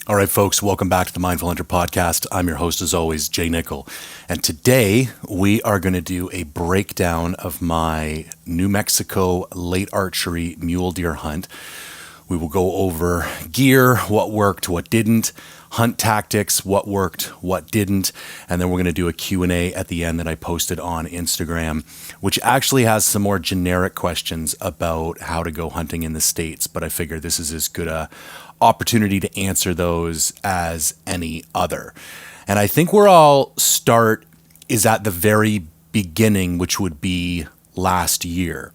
All right, folks, welcome back to the Mindful Hunter podcast. I'm your host, as always, Jay Nichol. And today we are going to do a breakdown of my New Mexico late archery mule deer hunt. We will go over gear, what worked, what didn't, hunt tactics, what worked, what didn't, and then we're going to do a Q&A at the end that I posted on Instagram, which actually has some more generic questions about how to go hunting in the States, but I figure this is as good a opportunity to answer those as any other. And I think where I'll start is at the very beginning, which would be last year.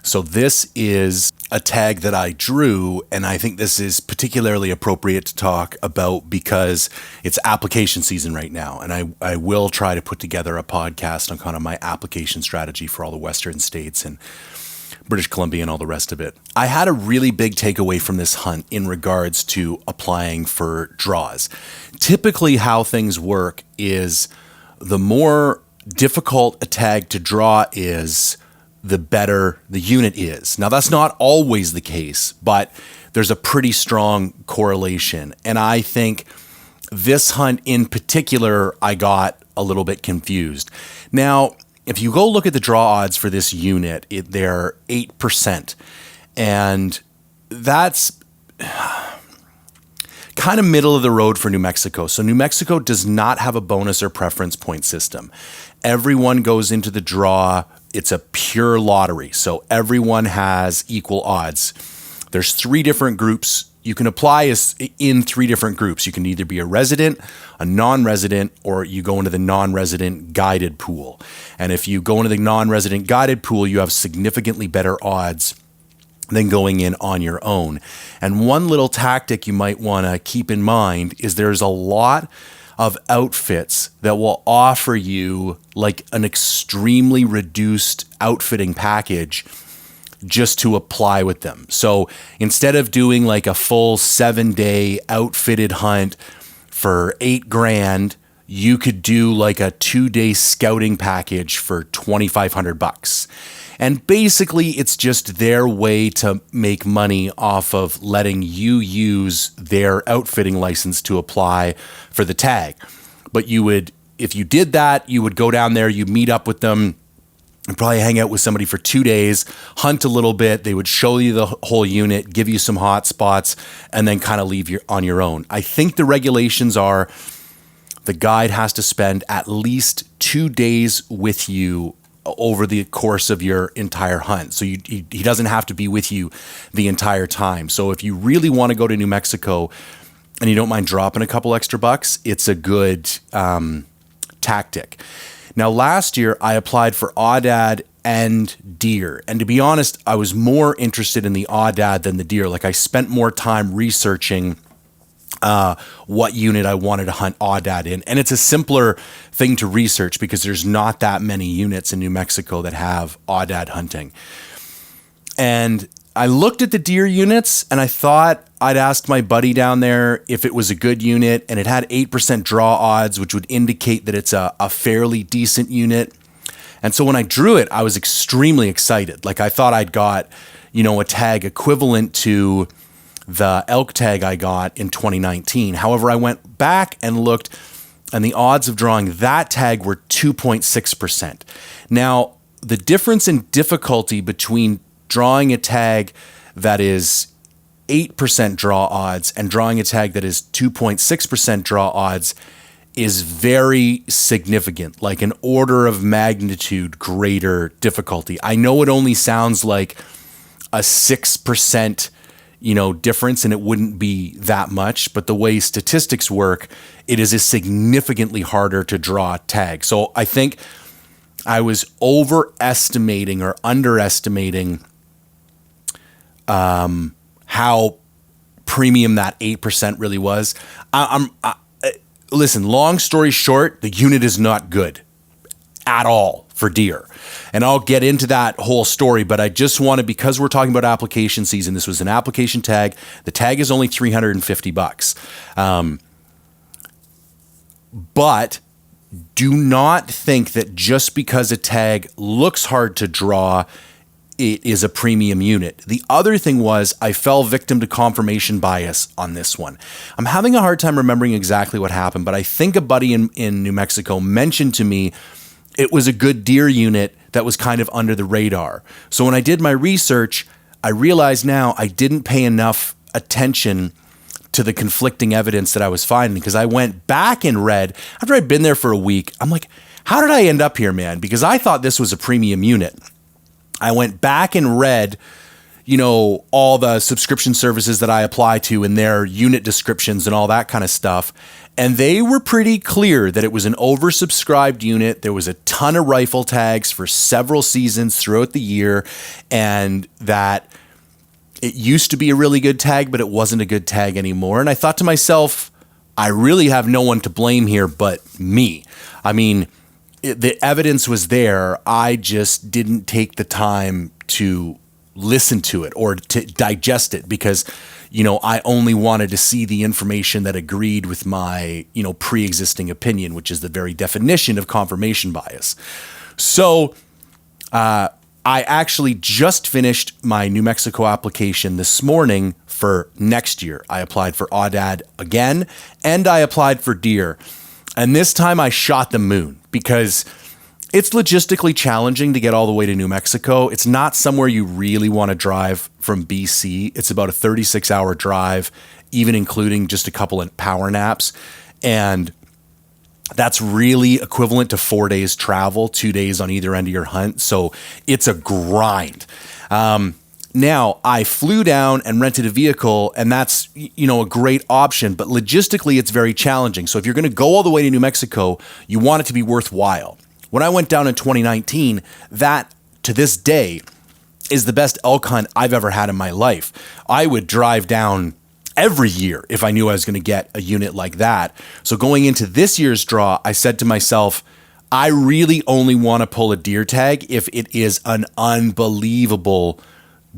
So this is a tag that I drew, and I think this is particularly appropriate to talk about because it's application season right now. And I will try to put together a podcast on kind of my application strategy for all the Western states and British Columbia and all the rest of it. I had a really big takeaway from this hunt in regards to applying for draws. Typically how things work is the more difficult a tag to draw is, the better the unit is. Now, that's not always the case, but there's a pretty strong correlation. And I think this hunt in particular, I got a little bit confused. Now, if you go look at the draw odds for this unit, they're 8%. And that's kind of middle of the road for New Mexico. So New Mexico does not have a bonus or preference point system. Everyone goes into the draw. It's a pure lottery. So everyone has equal odds. There's 3 different groups. You can apply in 3 different groups. You can either be a resident, a non-resident, or you go into the non-resident guided pool. And if you go into the non-resident guided pool, you have significantly better odds than going in on your own. And one little tactic you might want to keep in mind is there's a lot of outfits that will offer you like an extremely reduced outfitting package just to apply with them. So instead of doing like a full 7-day outfitted hunt for $8,000, you could do like a 2-day scouting package for $2,500. And basically it's just their way to make money off of letting you use their outfitting license to apply for the tag. But you would, if you did that, you would go down there, you meet up with them, and probably hang out with somebody for 2 days, hunt a little bit. They would show you the whole unit, give you some hot spots, and then kind of leave you on your own. I think the regulations are the guide has to spend at least 2 days with you over the course of your entire hunt. So he doesn't have to be with you the entire time. So if you really want to go to New Mexico and you don't mind dropping a couple extra bucks, it's a good tactic. Now, last year I applied for aoudad and deer. And to be honest, I was more interested in the aoudad than the deer. Like I spent more time researching what unit I wanted to hunt aoudad in. And it's a simpler thing to research because there's not that many units in New Mexico that have aoudad hunting. And I looked at the deer units and I thought I'd asked my buddy down there if it was a good unit, and it had 8% draw odds, which would indicate that it's a fairly decent unit. And so when I drew it, I was extremely excited. Like I thought I'd got, a tag equivalent to the elk tag I got in 2019. However, I went back and looked, and the odds of drawing that tag were 2.6%. Now, the difference in difficulty between drawing a tag that is 8% draw odds and drawing a tag that is 2.6% draw odds is very significant, like an order of magnitude greater difficulty. I know it only sounds like a 6%, difference, and it wouldn't be that much, but the way statistics work, it is a significantly harder to draw tag. So I think I was overestimating or underestimating how premium that 8% really was. Listen, long story short, the unit is not good at all for deer. And I'll get into that whole story, but I just wanted, because we're talking about application season, this was an application tag. The tag is only $350. But do not think that just because a tag looks hard to draw, it is a premium unit. The other thing was I fell victim to confirmation bias on this one. I'm having a hard time remembering exactly what happened, but I think a buddy in New Mexico mentioned to me it was a good deer unit that was kind of under the radar. So when I did my research, I realized now I didn't pay enough attention to the conflicting evidence that I was finding, because I went back and read, after I'd been there for a week, I'm like, how did I end up here, man? Because I thought this was a premium unit. I went back and read, all the subscription services that I apply to and their unit descriptions and all that kind of stuff. And they were pretty clear that it was an oversubscribed unit. There was a ton of rifle tags for several seasons throughout the year, and that it used to be a really good tag, but it wasn't a good tag anymore. And I thought to myself, I really have no one to blame here but me. I mean, the evidence was there. I just didn't take the time to listen to it or to digest it, because I only wanted to see the information that agreed with my pre-existing opinion, which is the very definition of confirmation bias. So I actually just finished my New Mexico application this morning for next year. I applied for Aoudad again, and I applied for deer. And this time I shot the moon, because it's logistically challenging to get all the way to New Mexico. It's not somewhere you really want to drive from BC. It's about a 36-hour drive, even including just a couple of power naps. And that's really equivalent to 4 days travel, 2 days on either end of your hunt. So it's a grind. Now, I flew down and rented a vehicle, and that's, a great option, but logistically it's very challenging. So if you're going to go all the way to New Mexico, you want it to be worthwhile. When I went down in 2019, that to this day is the best elk hunt I've ever had in my life. I would drive down every year if I knew I was going to get a unit like that. So going into this year's draw, I said to myself, I really only want to pull a deer tag if it is an unbelievable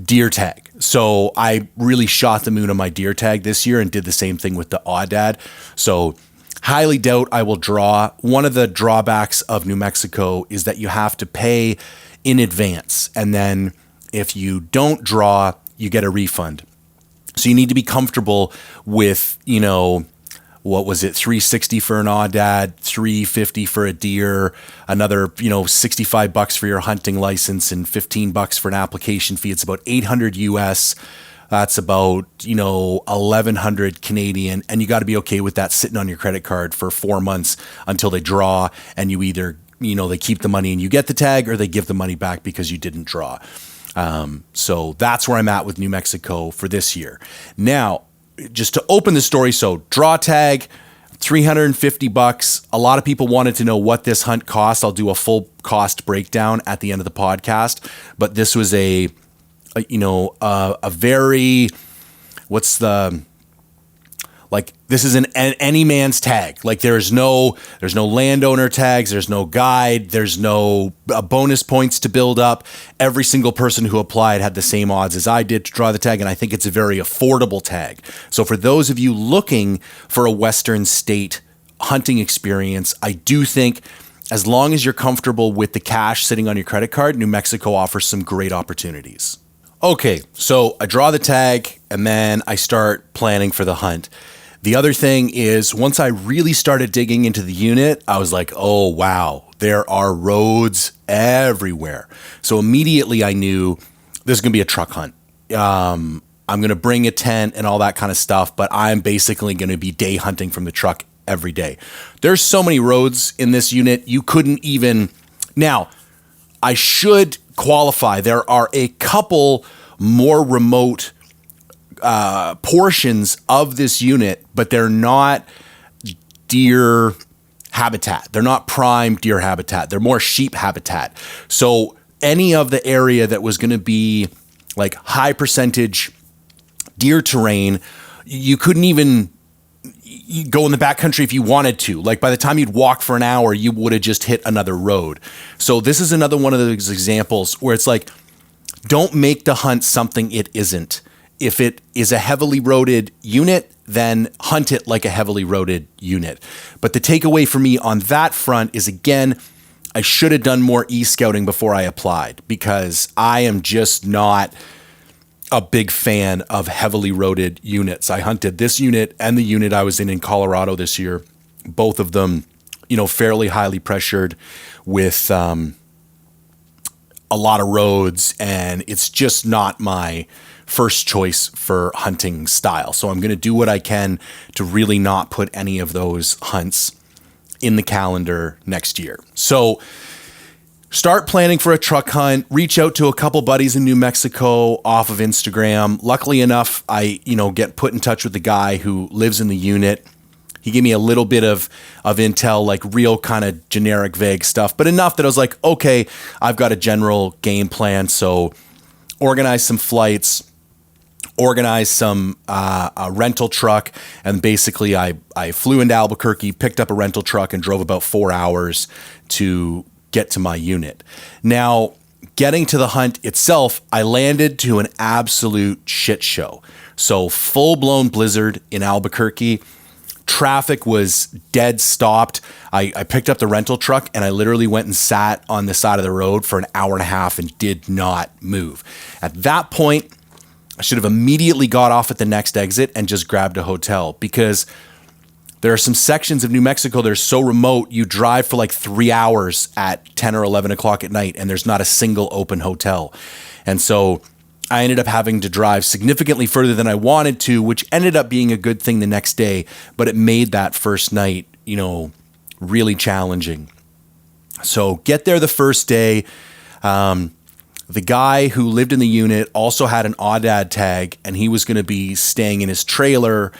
deer tag. So I really shot the moon on my deer tag this year and did the same thing with the Aoudad. So highly doubt I will draw. One of the drawbacks of New Mexico is that you have to pay in advance. And then if you don't draw, you get a refund. So you need to be comfortable with, what was it, $360 for an Aoudad, $350 for a deer, another, $65 for your hunting license, and $15 for an application fee. It's about $800 US. That's about, 1,100 Canadian. And you got to be okay with that sitting on your credit card for 4 months until they draw, and you either, they keep the money and you get the tag, or they give the money back because you didn't draw. So that's where I'm at with New Mexico for this year. Now, just to open the story, so draw tag, $350. A lot of people wanted to know what this hunt cost. I'll do a full cost breakdown at the end of the podcast, but this was a very, this is an any man's tag. Like there's no landowner tags, there's no guide, there's no bonus points to build up. Every single person who applied had the same odds as I did to draw the tag, and I think it's a very affordable tag. So for those of you looking for a Western state hunting experience, I do think as long as you're comfortable with the cash sitting on your credit card, New Mexico offers some great opportunities. Okay, so I draw the tag and then I start planning for the hunt. The other thing is, once I really started digging into the unit, I was like, oh, wow, there are roads everywhere. So immediately I knew this is going to be a truck hunt. I'm going to bring a tent and all that kind of stuff, but I'm basically going to be day hunting from the truck every day. There's so many roads in this unit, you couldn't even... Now, I should qualify. There are a couple more remote portions of this unit, but they're not deer habitat. They're not prime deer habitat. They're more sheep habitat. So any of the area that was going to be like high percentage deer terrain, you couldn't even go in the backcountry if you wanted to. Like by the time you'd walk for an hour, you would have just hit another road. So this is another one of those examples where it's like, don't make the hunt something it isn't. If it is a heavily roaded unit, then hunt it like a heavily roaded unit. But the takeaway for me on that front is, again, I should have done more e-scouting before I applied, because I am just not a big fan of heavily roaded units. I hunted this unit and the unit I was in Colorado this year, both of them, fairly highly pressured with a lot of roads, and it's just not my first choice for hunting style. So I'm going to do what I can to really not put any of those hunts in the calendar next year. So start planning for a truck hunt, reach out to a couple buddies in New Mexico off of Instagram. Luckily enough, I, get put in touch with the guy who lives in the unit. He gave me a little bit of intel, like real kind of generic, vague stuff, but enough that I was like, okay, I've got a general game plan. So organize some flights, organize some a rental truck, and basically I flew into Albuquerque, picked up a rental truck, and drove about 4 hours to get to my unit. Now, getting to the hunt itself, I landed to an absolute shit show. So full-blown blizzard in Albuquerque. Traffic was dead stopped. I picked up the rental truck and I literally went and sat on the side of the road for an hour and a half and did not move. At that point, I should have immediately got off at the next exit and just grabbed a hotel, because there are some sections of New Mexico that are so remote, you drive for like 3 hours at 10 or 11 o'clock at night and there's not a single open hotel. And so I ended up having to drive significantly further than I wanted to, which ended up being a good thing the next day, but it made that first night, really challenging. So get there the first day. The guy who lived in the unit also had an Aoudad tag, and he was going to be staying in his trailer,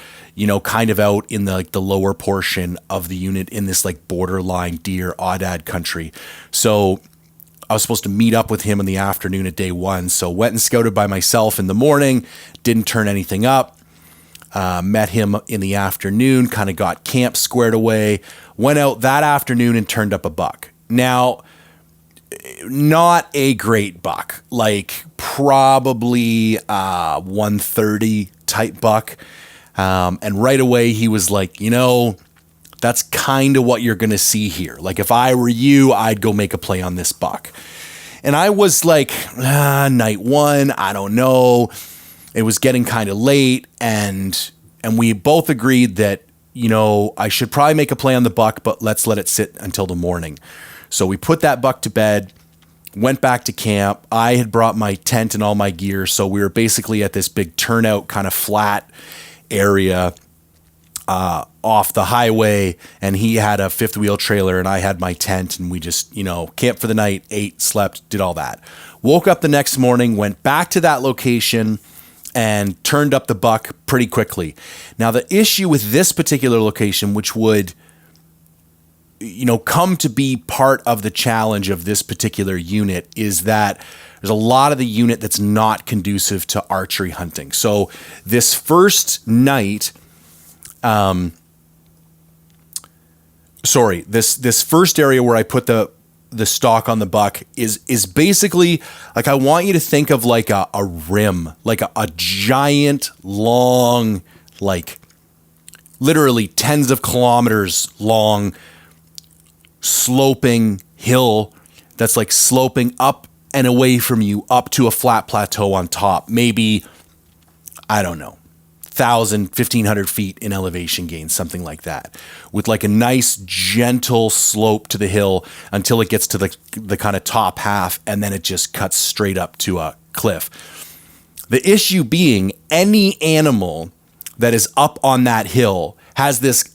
kind of out in the lower portion of the unit in this like borderline deer Aoudad country. So I was supposed to meet up with him in the afternoon at day one. So went and scouted by myself in the morning, didn't turn anything up. Met him in the afternoon, kind of got camp squared away, went out that afternoon and turned up a buck. Now, not a great buck, like probably 130 type buck. And right away he was like, that's kind of what you're going to see here. Like if I were you, I'd go make a play on this buck. And I was like, night one, I don't know. It was getting kind of late, and we both agreed that, I should probably make a play on the buck, but let's let it sit until the morning. So we put that buck to bed, went back to camp. I had brought my tent and all my gear, so we were basically at this big turnout kind of flat area off the highway, and he had a fifth wheel trailer and I had my tent, and we just, camped for the night, ate, slept, did all that. Woke up the next morning, went back to that location and turned up the buck pretty quickly. Now, the issue with this particular location, which would, come to be part of the challenge of this particular unit, is that there's a lot of the unit that's not conducive to archery hunting. So this first night, this first area where I put the stock on the buck is basically like, I want you to think of like a rim, like a giant, long, like literally tens of kilometers long, sloping hill that's like sloping up and away from you up to a flat plateau on top. Maybe, I don't know, 1,000, 1,500 feet in elevation gain, something like that, with like a nice gentle slope to the hill until it gets to the kind of top half, and then it just cuts straight up to a cliff. The issue being, any animal that is up on that hill has this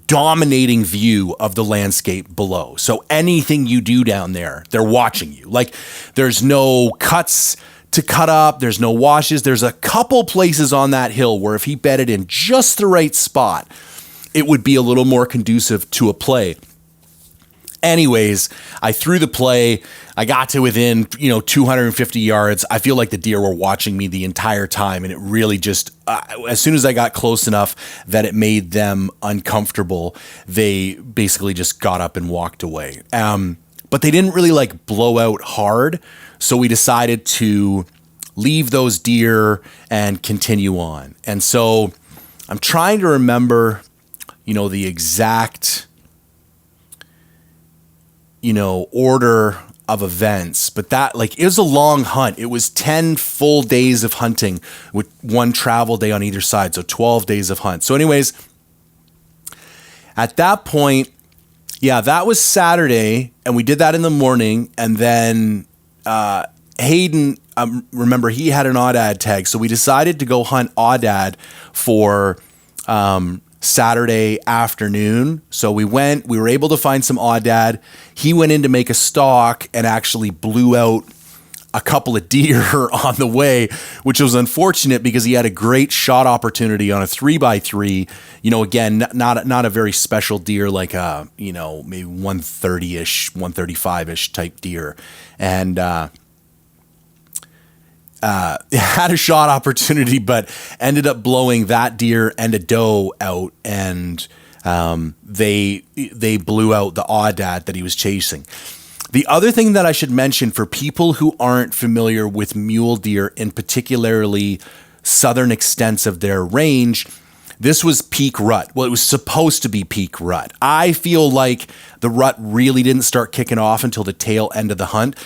dominating view of the landscape below. So anything you do down there, they're watching you. Like, there's no cuts to cut up, there's no washes. There's a couple places on that hill where if he bedded in just the right spot, it would be a little more conducive to a play. Anyways, I threw the play. I got to within, 250 yards. I feel like the deer were watching me the entire time, and it really just, as soon as I got close enough that it made them uncomfortable, they basically just got up and walked away. But they didn't really like blow out hard, so we decided to leave those deer and continue on. And so I'm trying to remember, the exact order of events, but that it was a long hunt. It was 10 full days of hunting with one travel day on either side. So 12 days of hunt. So anyways, at that point, that was Saturday, and we did that in the morning. And then Hayden, remember, he had an aoudad tag. So we decided to go hunt aoudad for Saturday afternoon. So we were able to find some aoudad. He went in to make a stalk and actually blew out a couple of deer on the way, which was unfortunate because he had a great shot opportunity on a 3x3. Again, not a very special deer, like maybe 130-ish, 135-ish type deer. And had a shot opportunity, but ended up blowing that deer and a doe out, and they blew out the aoudad that he was chasing. The other thing that I should mention for people who aren't familiar with mule deer, in particularly southern extents of their range, this was peak rut. Well, it was supposed to be peak rut. I feel like the rut really didn't start kicking off until the tail end of the hunt.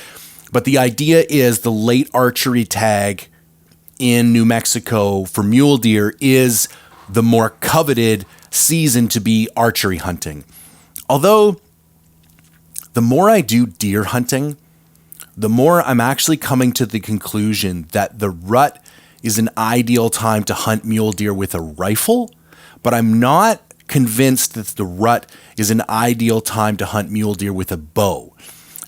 But the idea is the late archery tag in New Mexico for mule deer is the more coveted season to be archery hunting. Although the more I do deer hunting, the more I'm actually coming to the conclusion that the rut is an ideal time to hunt mule deer with a rifle, but I'm not convinced that the rut is an ideal time to hunt mule deer with a bow.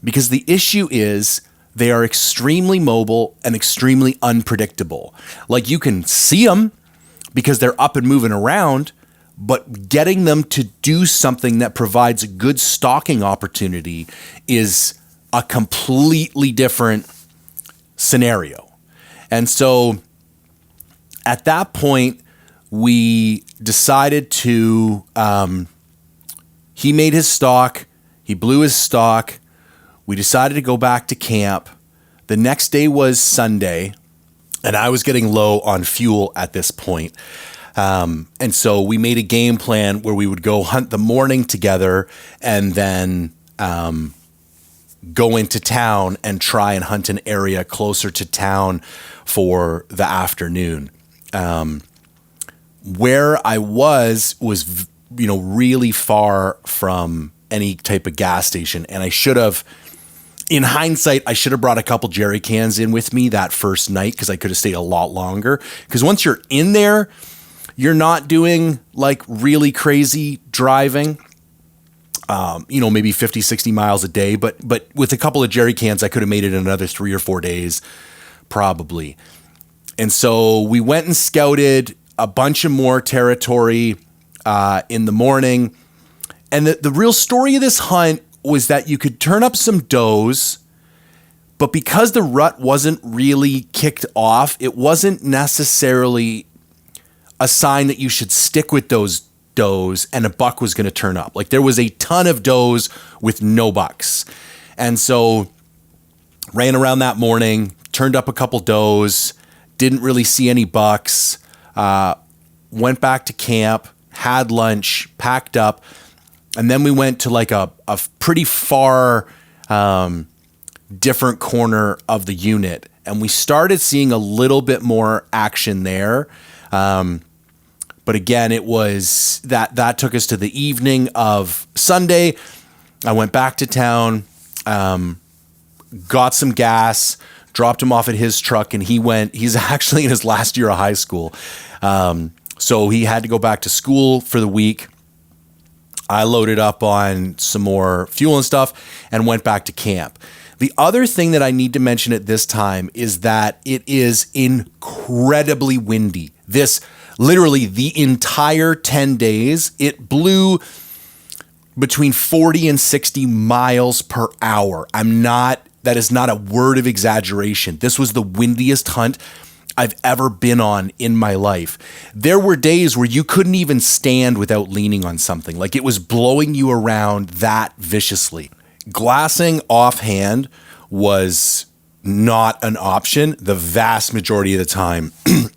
Because the issue is they are extremely mobile and extremely unpredictable. Like, you can see them because they're up and moving around, but getting them to do something that provides a good stalking opportunity is a completely different scenario. And so at that point, we decided to, he made his stalk, he blew his stalk. We decided to go back to camp. The next day was Sunday, and I was getting low on fuel at this point. And so we made a game plan where we would go hunt the morning together and then go into town and try and hunt an area closer to town for the afternoon. Where I was really far from any type of gas station, and I should have, in hindsight, I should have brought a couple jerry cans in with me that first night because I could have stayed a lot longer. Because once you're in there, you're not doing like really crazy driving, maybe 50, 60 miles a day. But with a couple of jerry cans, I could have made it another 3 or 4 days, probably. And so we went and scouted a bunch of more territory in the morning. And the real story of this hunt was that you could turn up some does, but because the rut wasn't really kicked off, it wasn't necessarily a sign that you should stick with those does and a buck was going to turn up. Like, there was a ton of does with no bucks. And so ran around that morning, turned up a couple does, didn't really see any bucks, went back to camp, had lunch, packed up, and then we went to like a pretty far different corner of the unit, and we started seeing a little bit more action there. But again, it was that took us to the evening of Sunday. I went back to town, got some gas, dropped him off at his truck, and he's actually in his last year of high school. So he had to go back to school for the week. I loaded up on some more fuel and stuff and went back to camp. The other thing that I need to mention at this time is that it is incredibly windy. This literally the entire 10 days, it blew between 40 and 60 miles per hour. That is not a word of exaggeration. This was the windiest hunt I've ever been on in my life. There were days where you couldn't even stand without leaning on something. Like, it was blowing you around that viciously. Glassing offhand was not an option. The vast majority of the time,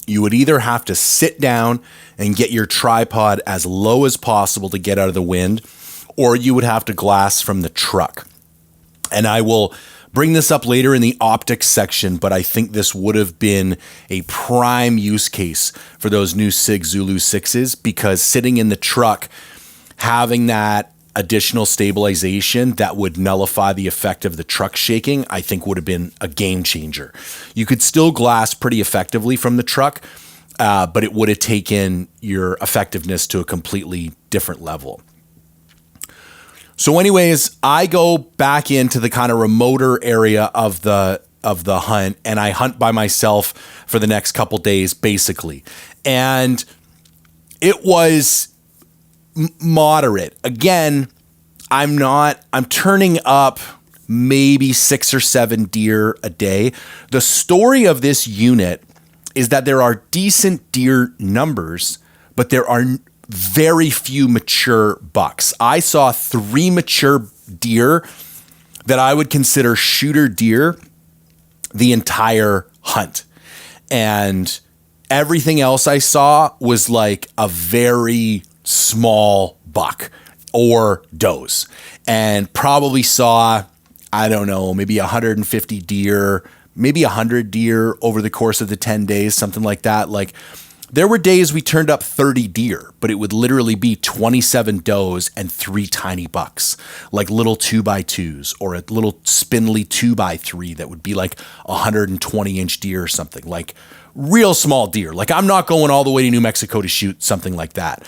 you would either have to sit down and get your tripod as low as possible to get out of the wind, or you would have to glass from the truck. And I will bring this up later in the optics section, but I think this would have been a prime use case for those new SIG Zulu 6s, because sitting in the truck, having that additional stabilization that would nullify the effect of the truck shaking, I think would have been a game changer. You could still glass pretty effectively from the truck, but it would have taken your effectiveness to a completely different level. So anyways, I go back into the kind of remoter area of the hunt, and I hunt by myself for the next couple days, basically. And it was moderate. Again, I'm turning up maybe 6 or 7 deer a day. The story of this unit is that there are decent deer numbers, but there are very few mature bucks. I saw 3 mature deer that I would consider shooter deer the entire hunt. And everything else I saw was like a very small buck or does. And probably saw, I don't know, maybe 150 deer, maybe 100 deer over the course of the 10 days, something like that. Like, there were days we turned up 30 deer, but it would literally be 27 does and 3 tiny bucks, like little 2x2s, or a little spindly 2x3 that would be like 120-inch deer or something, like real small deer. Like, I'm not going all the way to New Mexico to shoot something like that.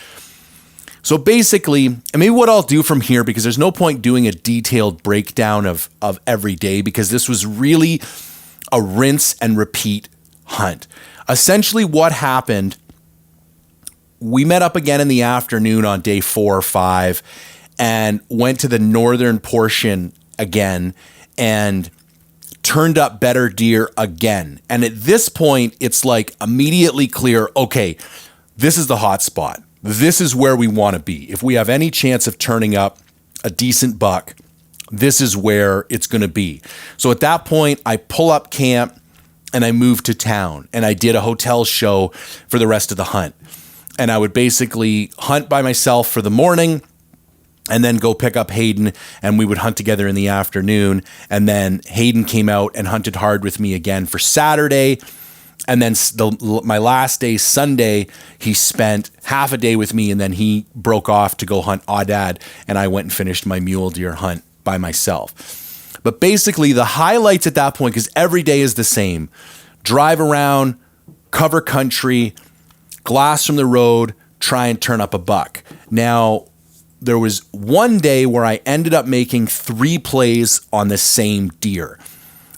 So basically, and maybe what I'll do from here, because there's no point doing a detailed breakdown of every day, because this was really a rinse and repeat hunt. Essentially what happened, we met up again in the afternoon on day 4 or 5 and went to the northern portion again and turned up better deer again. And at this point, it's like immediately clear, okay, this is the hot spot. This is where we want to be. If we have any chance of turning up a decent buck, this is where it's going to be. So at that point, I pull up camp and I moved to town, and I did a hotel show for the rest of the hunt. And I would basically hunt by myself for the morning and then go pick up Hayden, and we would hunt together in the afternoon. And then Hayden came out and hunted hard with me again for Saturday. And then my last day, Sunday, he spent half a day with me, and then he broke off to go hunt Aoudad, and I went and finished my mule deer hunt by myself. But basically, the highlights at that point, because every day is the same: drive around, cover country, glass from the road, try and turn up a buck. Now, there was one day where I ended up making 3 plays on the same deer.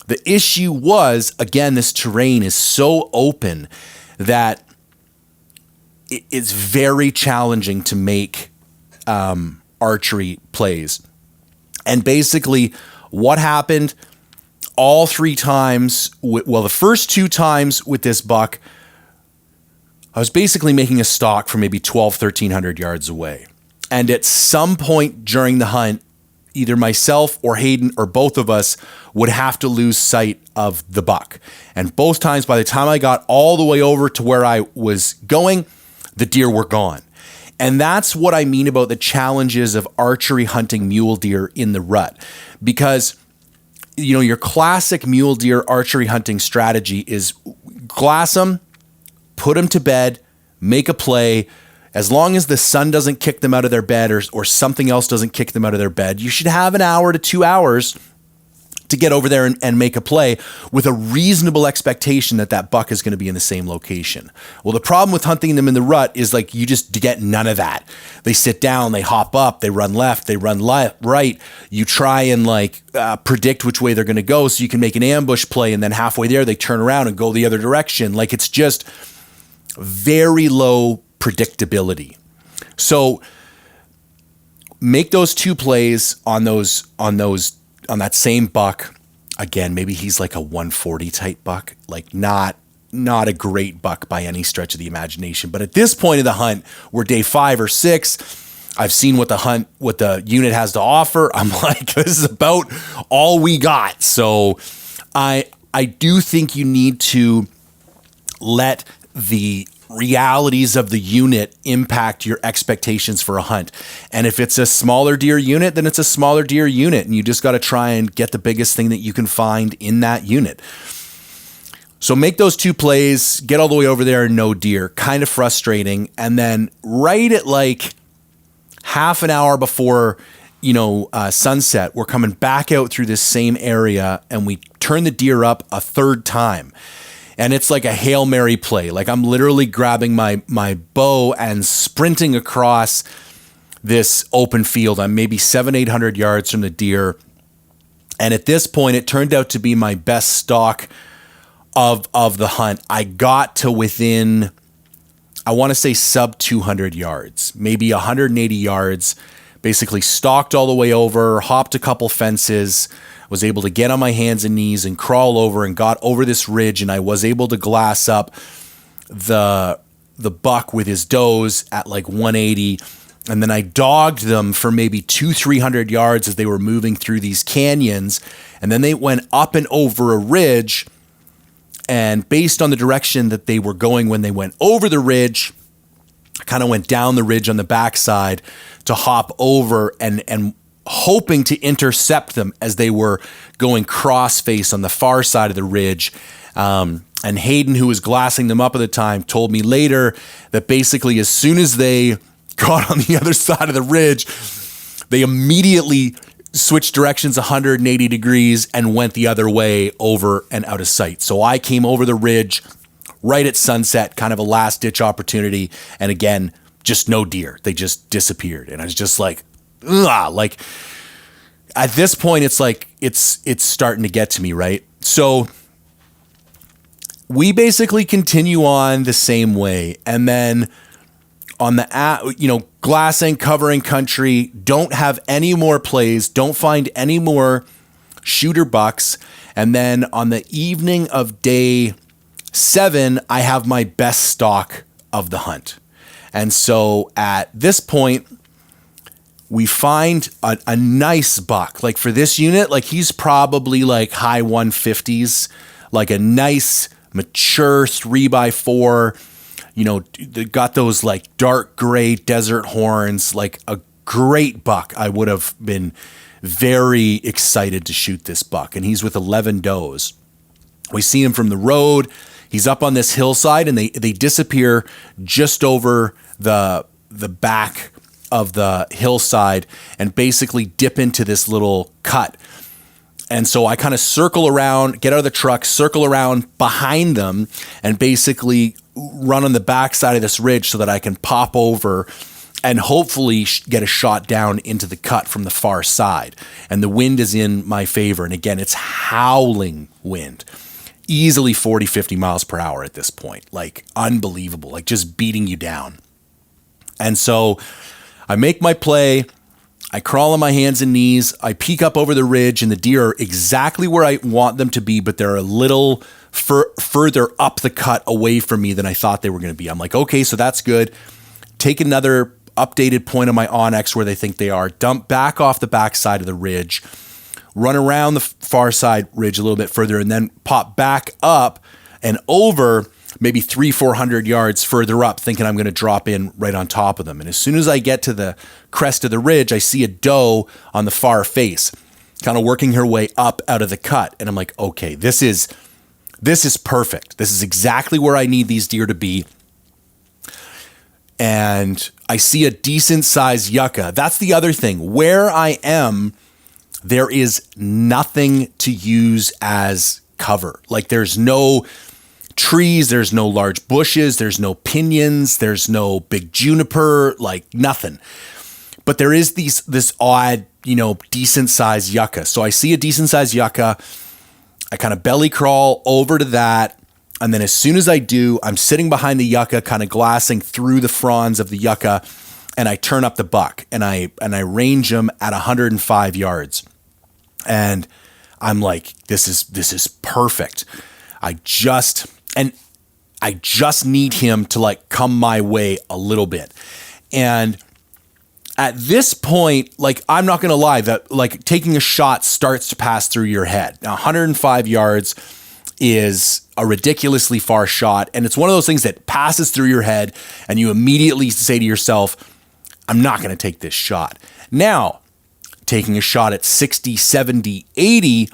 The issue was, again, this terrain is so open that it's very challenging to make archery plays. And basically, what happened all 3 times, the first 2 times with this buck, I was basically making a stalk from maybe 1,300 yards away. And at some point during the hunt, either myself or Hayden or both of us would have to lose sight of the buck. And both times, by the time I got all the way over to where I was going, the deer were gone. And that's what I mean about the challenges of archery hunting mule deer in the rut. Because, you know, your classic mule deer archery hunting strategy is glass them, put them to bed, make a play. As long as the sun doesn't kick them out of their bed or something else doesn't kick them out of their bed, you should have an hour to 2 hours to get over there and make a play with a reasonable expectation that that buck is going to be in the same location. Well, the problem with hunting them in the rut is like you just get none of that. They sit down, they hop up, they run left, they run right. You try and predict which way they're going to go so you can make an ambush play, and then halfway there they turn around and go the other direction. Like, it's just very low predictability. So make those 2 plays on that same buck. Again, maybe he's like a 140 type buck, like not a great buck by any stretch of the imagination. But at this point of the hunt, we're day 5 or 6. I've seen what the unit has to offer. I'm like, this is about all we got. So I do think you need to let the realities of the unit impact your expectations for a hunt. And if it's a smaller deer unit, then it's a smaller deer unit, and you just got to try and get the biggest thing that you can find in that unit. So make those 2 plays, get all the way over there, no deer. Kind of frustrating. And then right at like half an hour before, sunset, we're coming back out through this same area, and we turn the deer up a 3rd time. And it's like a Hail Mary play. Like I'm literally grabbing my bow and sprinting across this open field. I'm maybe 700-800 yards from the deer. And at this point, it turned out to be my best stalk of the hunt. I got to within, I want to say sub 200 yards, maybe 180 yards, basically stalked all the way over, hopped a couple fences, was able to get on my hands and knees and crawl over and got over this ridge, and I was able to glass up the buck with his does at like 180. And then I dogged them for maybe 200-300 yards as they were moving through these canyons. And then they went up and over a ridge. And based on the direction that they were going when they went over the ridge, I kind of went down the ridge on the backside to hop over and hoping to intercept them as they were going cross-face on the far side of the ridge. And Hayden, who was glassing them up at the time, told me later that basically as soon as they got on the other side of the ridge, they immediately switched directions 180 degrees and went the other way over and out of sight. So I came over the ridge right at sunset, kind of a last-ditch opportunity. And again, just no deer. They just disappeared. And I was just like, ugh. Like, at this point, it's like, it's starting to get to me, right? So we basically continue on the same way. And then on the, glassing, covering country, don't have any more plays, don't find any more shooter bucks. And then on the evening of day 7, I have my best stalk of the hunt. And so at this point, we find a nice buck. Like for this unit, like he's probably like high 150s, like a nice mature 3x4. They got those like dark gray desert horns, like a great buck. I would have been very excited to shoot this buck. And he's with 11 does. We see him from the road. He's up on this hillside, and they disappear just over the back of the hillside and basically dip into this little cut. And so I kind of circle around, get out of the truck, circle around behind them, and basically run on the backside of this ridge so that I can pop over and hopefully get a shot down into the cut from the far side. And the wind is in my favor. And again, it's howling wind, easily 40, 50 miles per hour at this point. Like unbelievable, like just beating you down. And so I make my play. I crawl on my hands and knees. I peek up over the ridge, and the deer are exactly where I want them to be, but they're a little further up the cut away from me than I thought they were going to be. I'm like, okay, so that's good. Take another updated point on my Onyx where they think they are. Dump back off the backside of the ridge. Run around the far side ridge a little bit further, and then pop back up and over maybe 300-400 yards further up, thinking I'm going to drop in right on top of them. And as soon as I get to the crest of the ridge, I see a doe on the far face, kind of working her way up out of the cut. And I'm like, okay, this is perfect. This is exactly where I need these deer to be. And I see a decent sized yucca. That's the other thing. Where I am, there is nothing to use as cover. Like there's no trees, there's no large bushes, there's no pinions, there's no big juniper, like nothing. But there is this odd, decent sized yucca. So I see a decent sized yucca. I kind of belly crawl over to that. And then as soon as I do, I'm sitting behind the yucca, kind of glassing through the fronds of the yucca, and I turn up the buck and I range him at 105 yards. And I'm like, this is perfect. I just need him to like come my way a little bit. And at this point, like, I'm not going to lie, that like taking a shot starts to pass through your head. Now, 105 yards, is a ridiculously far shot. And it's one of those things that passes through your head and you immediately say to yourself, I'm not going to take this shot. Now, taking a shot at 60, 70, 80,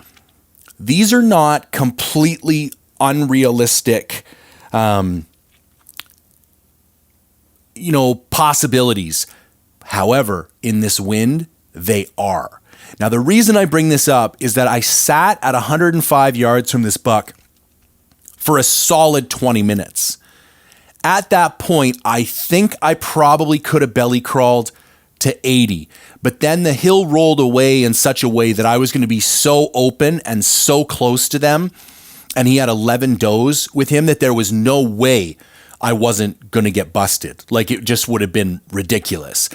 these are not completely unrealistic, possibilities. However, in this wind, they are. Now, the reason I bring this up is that I sat at 105 yards from this buck for a solid 20 minutes. At that point, I think I probably could have belly crawled to 80, but then the hill rolled away in such a way that I was going to be so open and so close to them, and he had 11 does with him, that there was no way I wasn't going to get busted. Like, it just would have been ridiculous.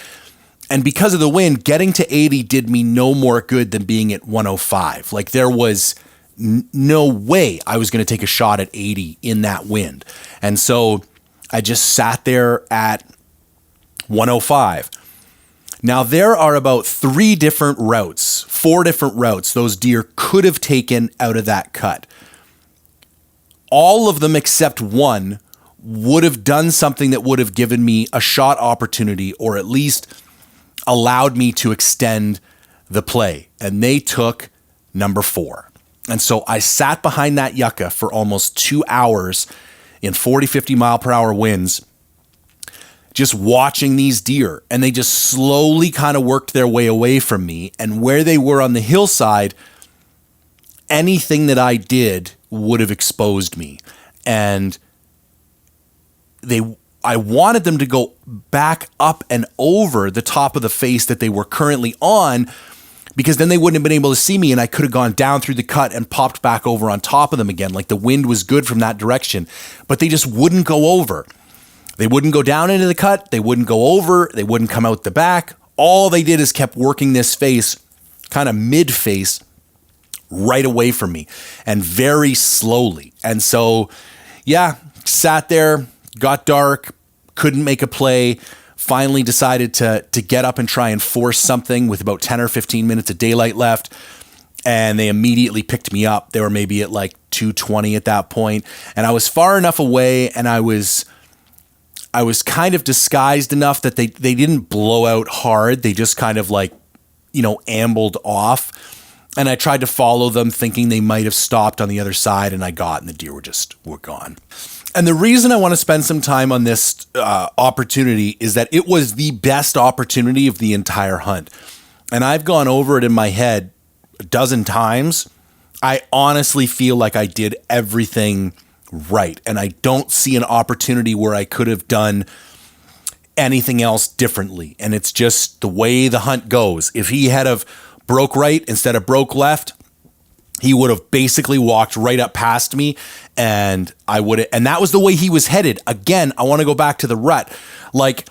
And because of the wind, getting to 80 did me no more good than being at 105. Like, there was no way I was going to take a shot at 80 in that wind. And so I just sat there at 105. Now, there are about 4 different routes those deer could have taken out of that cut. All of them except one would have done something that would have given me a shot opportunity, or at least allowed me to extend the play. And they took number 4. And so I sat behind that yucca for almost 2 hours in 40, 50 mile per hour winds, just watching these deer. And they just slowly kind of worked their way away from me. And where they were on the hillside, anything that I did would have exposed me. And I wanted them to go back up and over the top of the face that they were currently on, because then they wouldn't have been able to see me, and I could have gone down through the cut and popped back over on top of them again. Like, the wind was good from that direction, but they just wouldn't go over. They wouldn't go down into the cut. They wouldn't go over. They wouldn't come out the back. All they did is kept working this face, kind of mid-face, right away from me, and very slowly. And so, yeah, sat there, got dark, couldn't make a play, finally decided to get up and try and force something with about 10 or 15 minutes of daylight left. And they immediately picked me up. They were maybe at like 220 at that point. And I was far enough away, and I was kind of disguised enough that they didn't blow out hard. They just kind of ambled off. And I tried to follow them, thinking they might have stopped on the other side, and I got, and the deer were gone. And the reason I want to spend some time on this opportunity is that it was the best opportunity of the entire hunt. And I've gone over it in my head a dozen times. I honestly feel like I did everything right. And I don't see an opportunity where I could have done anything else differently. And it's just the way the hunt goes. If he had have broke right instead of broke left, he would have basically walked right up past me, and and that was the way he was headed. Again, I want to go back to the rut. Like,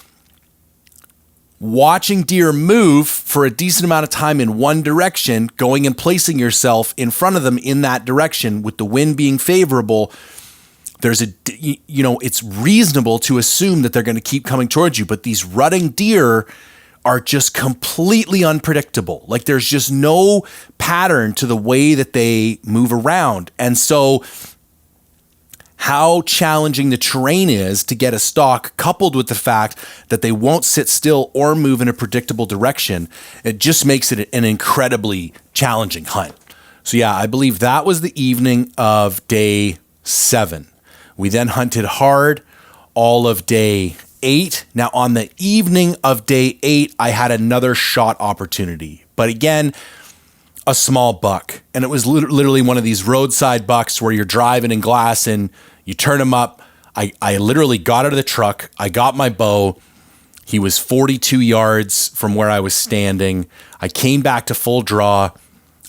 watching deer move for a decent amount of time in one direction, going and placing yourself in front of them in that direction with the wind being favorable, it's reasonable to assume that they're going to keep coming towards you. But these rutting deer are just completely unpredictable. Like, there's just no pattern to the way that they move around. And so how challenging the terrain is to get a stalk, coupled with the fact that they won't sit still or move in a predictable direction, it just makes it an incredibly challenging hunt. So yeah, I believe that was the evening of day 7. We then hunted hard all of day 8. Now, on the evening of day 8, I had another shot opportunity, but again, a small buck. And it was literally one of these roadside bucks where you're driving in glass and you turn him up. I literally got out of the truck. I got my bow. He was 42 yards from where I was standing. I came back to full draw.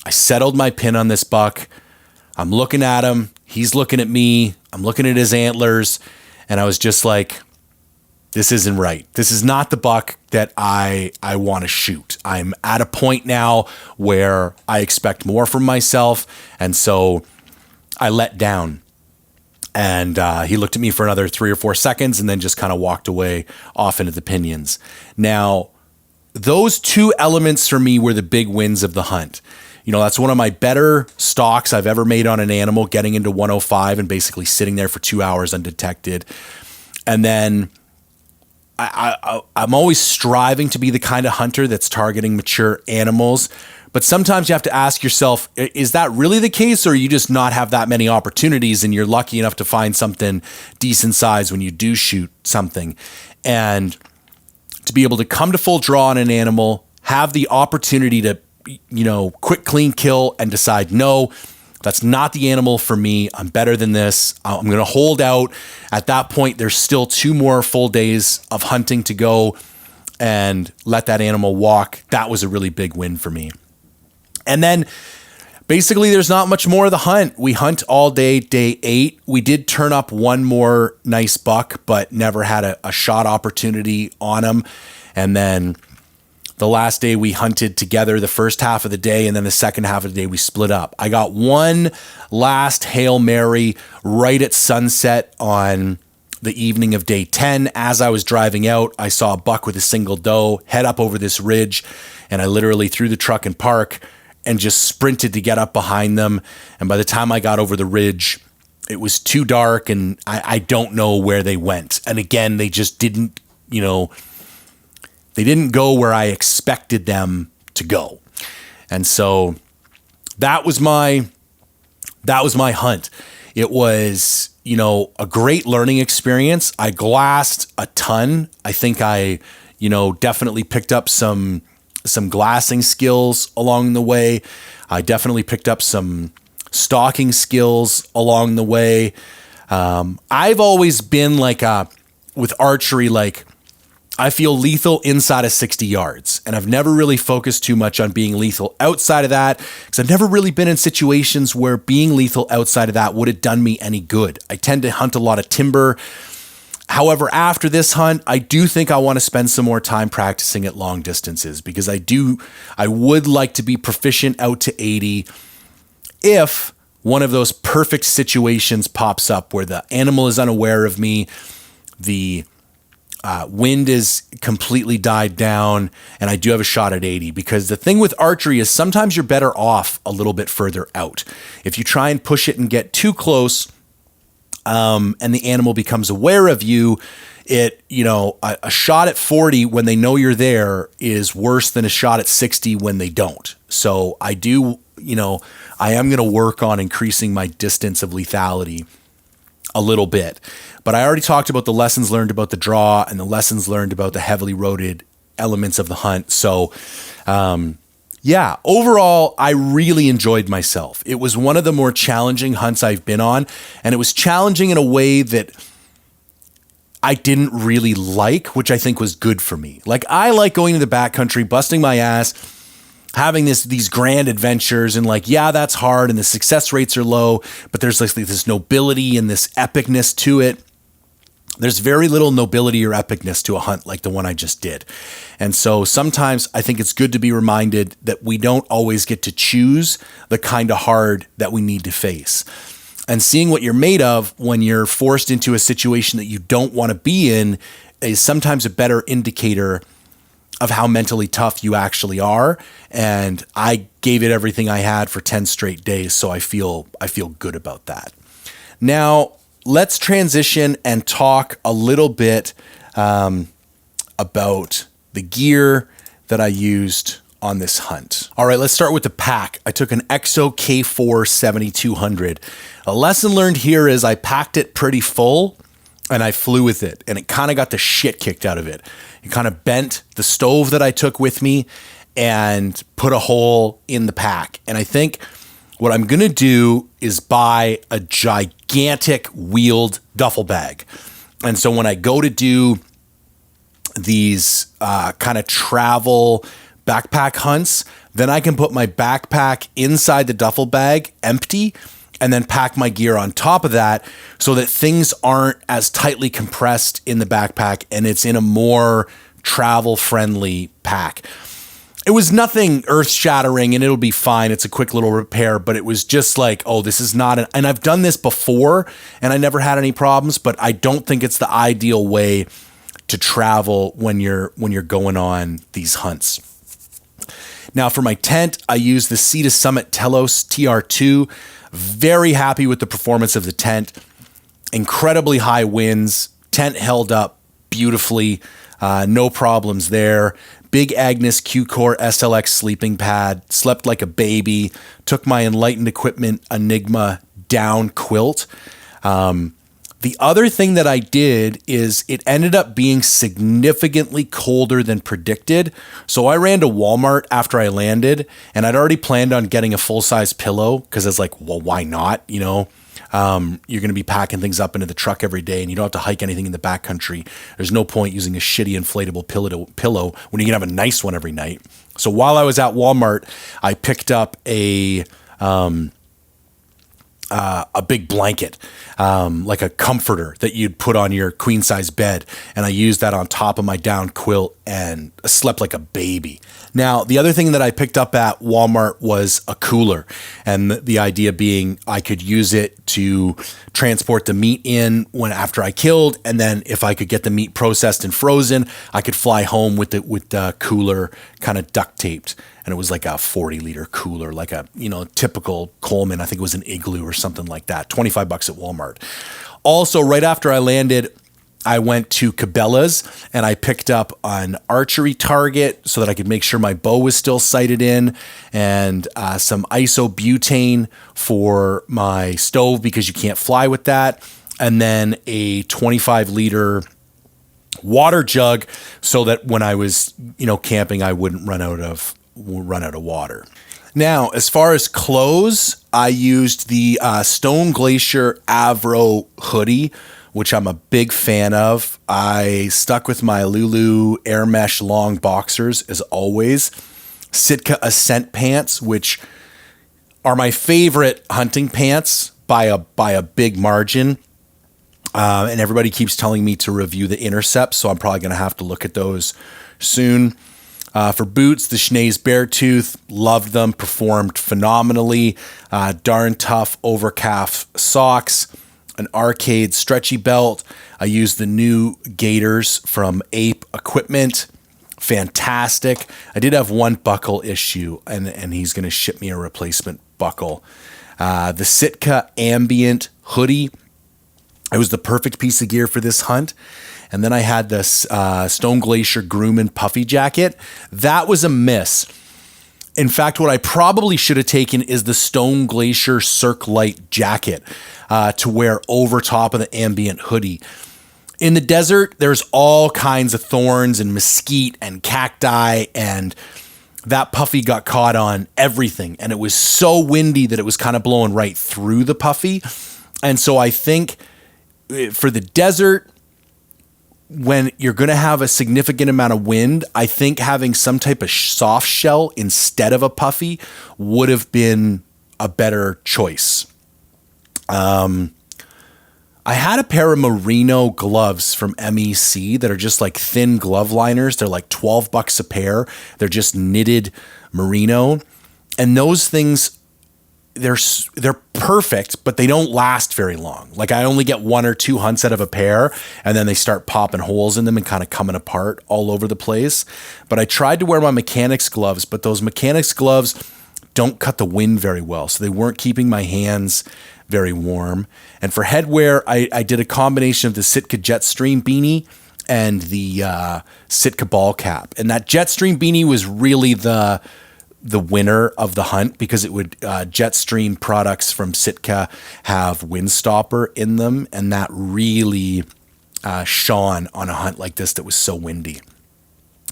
I settled my pin on this buck. I'm looking at him. He's looking at me. I'm looking at his antlers. And I was just like, this isn't right. This is not the buck that I want to shoot. I'm at a point now where I expect more from myself. And so I let down. And he looked at me for another 3 or 4 seconds and then just kind of walked away off into the pinions. Now, those 2 elements for me were the big wins of the hunt. That's one of my better stalks I've ever made on an animal, getting into 105 and basically sitting there for 2 hours undetected. And then I'm always striving to be the kind of hunter that's targeting mature animals. But sometimes you have to ask yourself, is that really the case, or you just not have that many opportunities and you're lucky enough to find something decent size when you do shoot something? And to be able to come to full draw on an animal, have the opportunity to, quick, clean kill and decide, no, that's not the animal for me. I'm better than this. I'm going to hold out. At that point, there's still 2 more full days of hunting to go and let that animal walk. That was a really big win for me. And then basically there's not much more of the hunt. We hunt all day, day 8. We did turn up one more nice buck, but never had a shot opportunity on him. And then the last day we hunted together the first half of the day, and then the second half of the day we split up. I got one last Hail Mary right at sunset on the evening of day 10. As I was driving out, I saw a buck with a single doe head up over this ridge, and I literally threw the truck in park and just sprinted to get up behind them. And by the time I got over the ridge, it was too dark, and I don't know where they went. And again, they just didn't, they didn't go where I expected them to go. And so that was my hunt. It was, a great learning experience. I glassed a ton. I think I, definitely picked up some glassing skills along the way. I definitely picked up some stalking skills along the way. I've always been with archery, I feel lethal inside of 60 yards, and I've never really focused too much on being lethal outside of that, because I've never really been in situations where being lethal outside of that would have done me any good. I tend to hunt a lot of timber. However, after this hunt, I do think I want to spend some more time practicing at long distances, because I would like to be proficient out to 80 if one of those perfect situations pops up where the animal is unaware of me, the wind is completely died down, and I do have a shot at 80. Because the thing with archery is sometimes you're better off a little bit further out. If you try and push it and get too close, and the animal becomes aware of you, a shot at 40 when they know you're there is worse than a shot at 60 when they don't. So I am going to work on increasing my distance of lethality a little bit. But I already talked about the lessons learned about the draw and the lessons learned about the heavily roaded elements of the hunt. So, overall, I really enjoyed myself. It was one of the more challenging hunts I've been on, and it was challenging in a way that I didn't really like, which I think was good for me. I like going to the backcountry, busting my ass, having these grand adventures, and that's hard, and the success rates are low, but there's this nobility and this epicness to it. There's very little nobility or epicness to a hunt like the one I just did. And so sometimes I think it's good to be reminded that we don't always get to choose the kind of hard that we need to face. And seeing what you're made of when you're forced into a situation that you don't want to be in is sometimes a better indicator of how mentally tough you actually are. And I gave it everything I had for 10 straight days, so I feel good about that. Now, let's transition and talk a little bit about the gear that I used on this hunt. All right, let's start with the pack. I took an EXO K4 7200. A lesson learned here is I packed it pretty full and I flew with it, and it kind of got the shit kicked out of it. It kind of bent the stove that I took with me and put a hole in the pack. And I think what I'm going to do is buy a gigantic wheeled duffel bag. And so when I go to do these kind of travel backpack hunts, then I can put my backpack inside the duffel bag empty and then pack my gear on top of that so that things aren't as tightly compressed in the backpack and it's in a more travel-friendly pack. It was nothing earth-shattering and it'll be fine. It's a quick little repair, but it was just this is not and I've done this before and I never had any problems, but I don't think it's the ideal way to travel when you're going on these hunts. Now for my tent, I use the Sea to Summit Telos TR2. Very happy with the performance of the tent. Incredibly high winds. Tent held up beautifully. No problems there. Big Agnes Q-Core SLX sleeping pad. Slept like a baby. Took my Enlightened Equipment Enigma down quilt. The other thing that I did is it ended up being significantly colder than predicted. So I ran to Walmart after I landed, and I'd already planned on getting a full-size pillow because I was like, well, why not? You know, you're going to be packing things up into the truck every day, and you don't have to hike anything in the backcountry. There's no point using a shitty inflatable pillow when you can have a nice one every night. So while I was at Walmart, I picked up a big blanket, like a comforter that you'd put on your queen size bed. And I used that on top of my down quilt and slept like a baby. Now, the other thing that I picked up at Walmart was a cooler. And the idea being I could use it to transport the meat in after I killed. And then if I could get the meat processed and frozen, I could fly home with the cooler kind of duct taped. And it was like a 40-liter cooler, like a, typical Coleman. I think it was an Igloo or something like that. $25 at Walmart. Also, right after I landed, I went to Cabela's and I picked up an archery target so that I could make sure my bow was still sighted in, and some isobutane for my stove because you can't fly with that. And then a 25-liter water jug so that when I was, camping, I wouldn't run out of water. Now, as far as clothes, I used the Stone Glacier Avro hoodie, which I'm a big fan of. I stuck with my Lulu Air Mesh long boxers as always. Sitka Ascent pants, which are my favorite hunting pants by a big margin. And everybody keeps telling me to review the Intercept, so I'm probably going to have to look at those soon. For boots, the Schnee's Beartooth, loved them, performed phenomenally. Darn tough overcalf socks, an Arcade stretchy belt. I used the new gaiters from Ape Equipment. Fantastic. I did have one buckle issue, and he's going to ship me a replacement buckle. The Sitka Ambient hoodie. It was the perfect piece of gear for this hunt. And then I had this Stone Glacier Grumman puffy jacket. That was a miss. In fact, what I probably should have taken is the Stone Glacier Cirque Light jacket to wear over top of the Ambient hoodie. In the desert, there's all kinds of thorns and mesquite and cacti, and that puffy got caught on everything. And it was so windy that it was kind of blowing right through the puffy. And so I think for the desert, when you're going to have a significant amount of wind, I think having some type of soft shell instead of a puffy would have been a better choice. I had a pair of merino gloves from MEC that are just like thin glove liners. They're like $12 a pair. They're just knitted merino. And those things, they're perfect, but they don't last very long. Like I only get 1 or 2 hunts out of a pair, and then they start popping holes in them and kind of coming apart all over the place. But I tried to wear my mechanics gloves, but those mechanics gloves don't cut the wind very well. So they weren't keeping my hands very warm. And for headwear, I did a combination of the Sitka Jetstream beanie and the Sitka ball cap. And that Jetstream beanie was really the winner of the hunt because it would Jetstream products from Sitka have windstopper in them, and that really shone on a hunt like this that was so windy.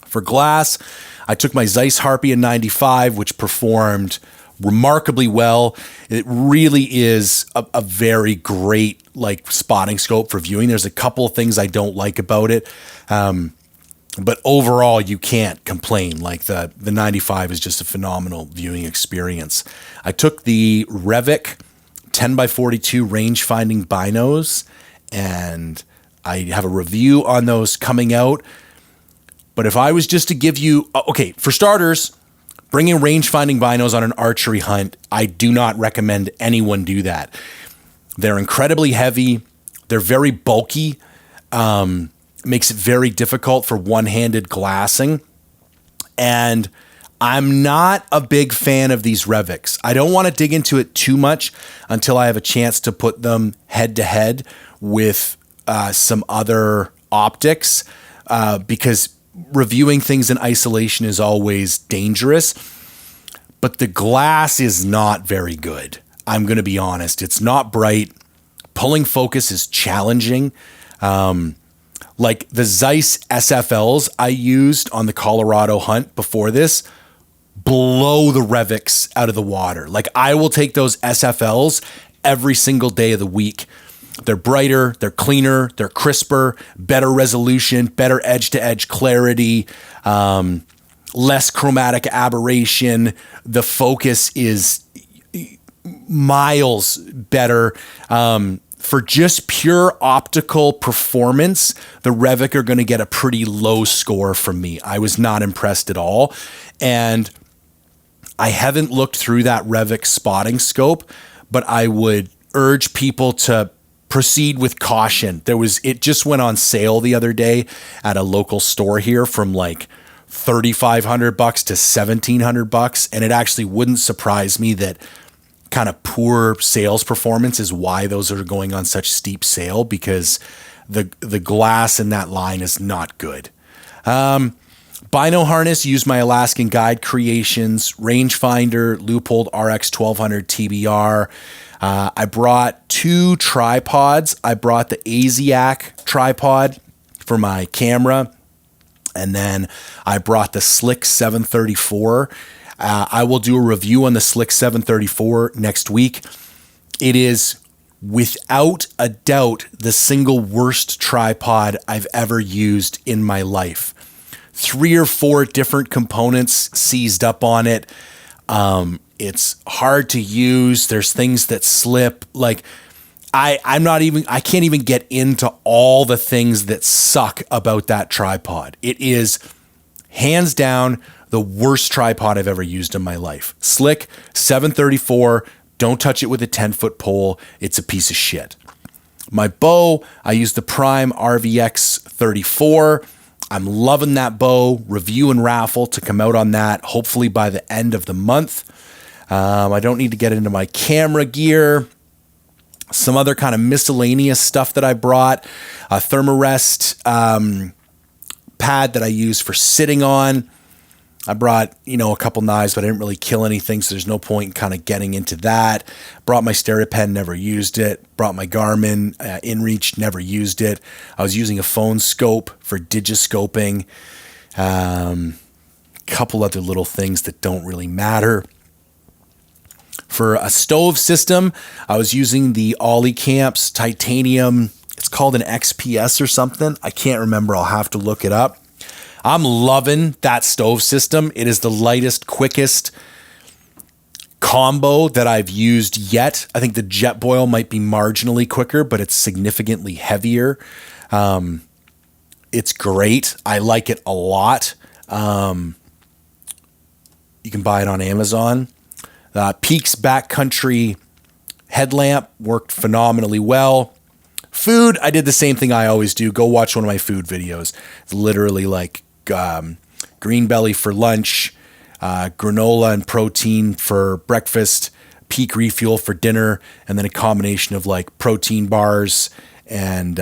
For glass, I took my Zeiss Harpy in 95, which performed remarkably well. It really is a very great spotting scope for viewing. There's a couple of things I don't like about it. But overall, you can't complain. Like the 95 is just a phenomenal viewing experience. I took the Revic 10x42 range-finding binos, and I have a review on those coming out. But if I was just to give you... Okay, for starters, bringing range-finding binos on an archery hunt, I do not recommend anyone do that. They're incredibly heavy. They're very bulky. Makes it very difficult for one-handed glassing. And I'm not a big fan of these Revics. I don't want to dig into it too much until I have a chance to put them head to head with some other optics, because reviewing things in isolation is always dangerous. But the glass is not very good. I'm going to be honest. It's not bright. Pulling focus is challenging. Like the Zeiss SFLs I used on the Colorado hunt before this blow the Revics out of the water. Like I will take those SFLs every single day of the week. They're brighter, they're cleaner, they're crisper, better resolution, better edge-to-edge clarity, less chromatic aberration. The focus is miles better. For just pure optical performance, the Revic are going to get a pretty low score from me. I was not impressed at all. And I haven't looked through that Revic spotting scope, but I would urge people to proceed with caution. It just went on sale the other day at a local store here from like $3,500 to $1,700. And it actually wouldn't surprise me that kind of poor sales performance is why those are going on such steep sale, because the glass in that line is not good. Bino harness, used my Alaskan Guide Creations, rangefinder, Leupold RX 1200 TBR. I brought 2 tripods. I brought the Asiac tripod for my camera, and then I brought the Slick 734. I will do a review on the Slick 734 next week. It is without a doubt the single worst tripod I've ever used in my life. 3 or 4 different components seized up on it. It's hard to use. There's things that slip. Like I can't even get into all the things that suck about that tripod. It is hands down the worst tripod I've ever used in my life. Slick 734. Don't touch it with a 10-foot pole. It's a piece of shit. My bow, I use the Prime RVX 34. I'm loving that bow. Review and raffle to come out on that, hopefully by the end of the month. I don't need to get into my camera gear. Some other kind of miscellaneous stuff that I brought. A Thermarest pad that I use for sitting on. I brought, a couple knives, but I didn't really kill anything, so there's no point in kind of getting into that. Brought my StereoPen, never used it. Brought my Garmin InReach, never used it. I was using a phone scope for digiscoping. Couple other little things that don't really matter. For a stove system, I was using the Ollie Camps titanium. It's called an XPS or something. I can't remember. I'll have to look it up. I'm loving that stove system. It is the lightest, quickest combo that I've used yet. I think the Jetboil might be marginally quicker, but it's significantly heavier. It's great. I like it a lot. You can buy it on Amazon. Peaks Backcountry headlamp worked phenomenally well. Food, I did the same thing I always do. Go watch one of my food videos. It's literally like green belly for lunch, granola and protein for breakfast, Peak Refuel for dinner, and then a combination of like protein bars and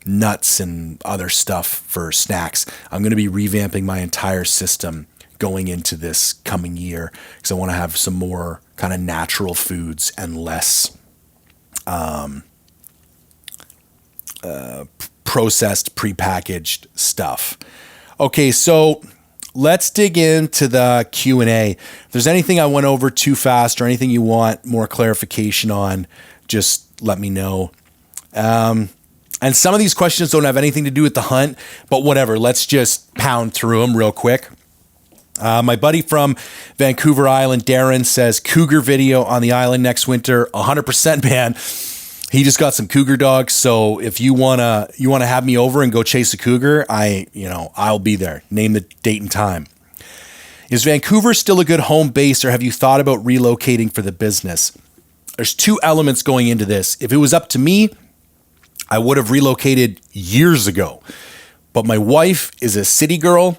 nuts and other stuff for snacks. I'm going to be revamping my entire system going into this coming year because I want to have some more kind of natural foods and less processed, prepackaged stuff. Okay, so let's dig into the Q&A. If there's anything I went over too fast or anything you want more clarification on, just let me know. And some of these questions don't have anything to do with the hunt, but whatever. Let's just pound through them real quick. My buddy from Vancouver Island, Darren, says Cougar video on the island next winter. 100%, man. He just got some cougar dogs, so if you wanna have me over and go chase a cougar, I'll be there. Name the date and time. Is Vancouver still a good home base, or have you thought about relocating for the business? There's 2 elements going into this. If it was up to me, I would have relocated years ago. But my wife is a city girl.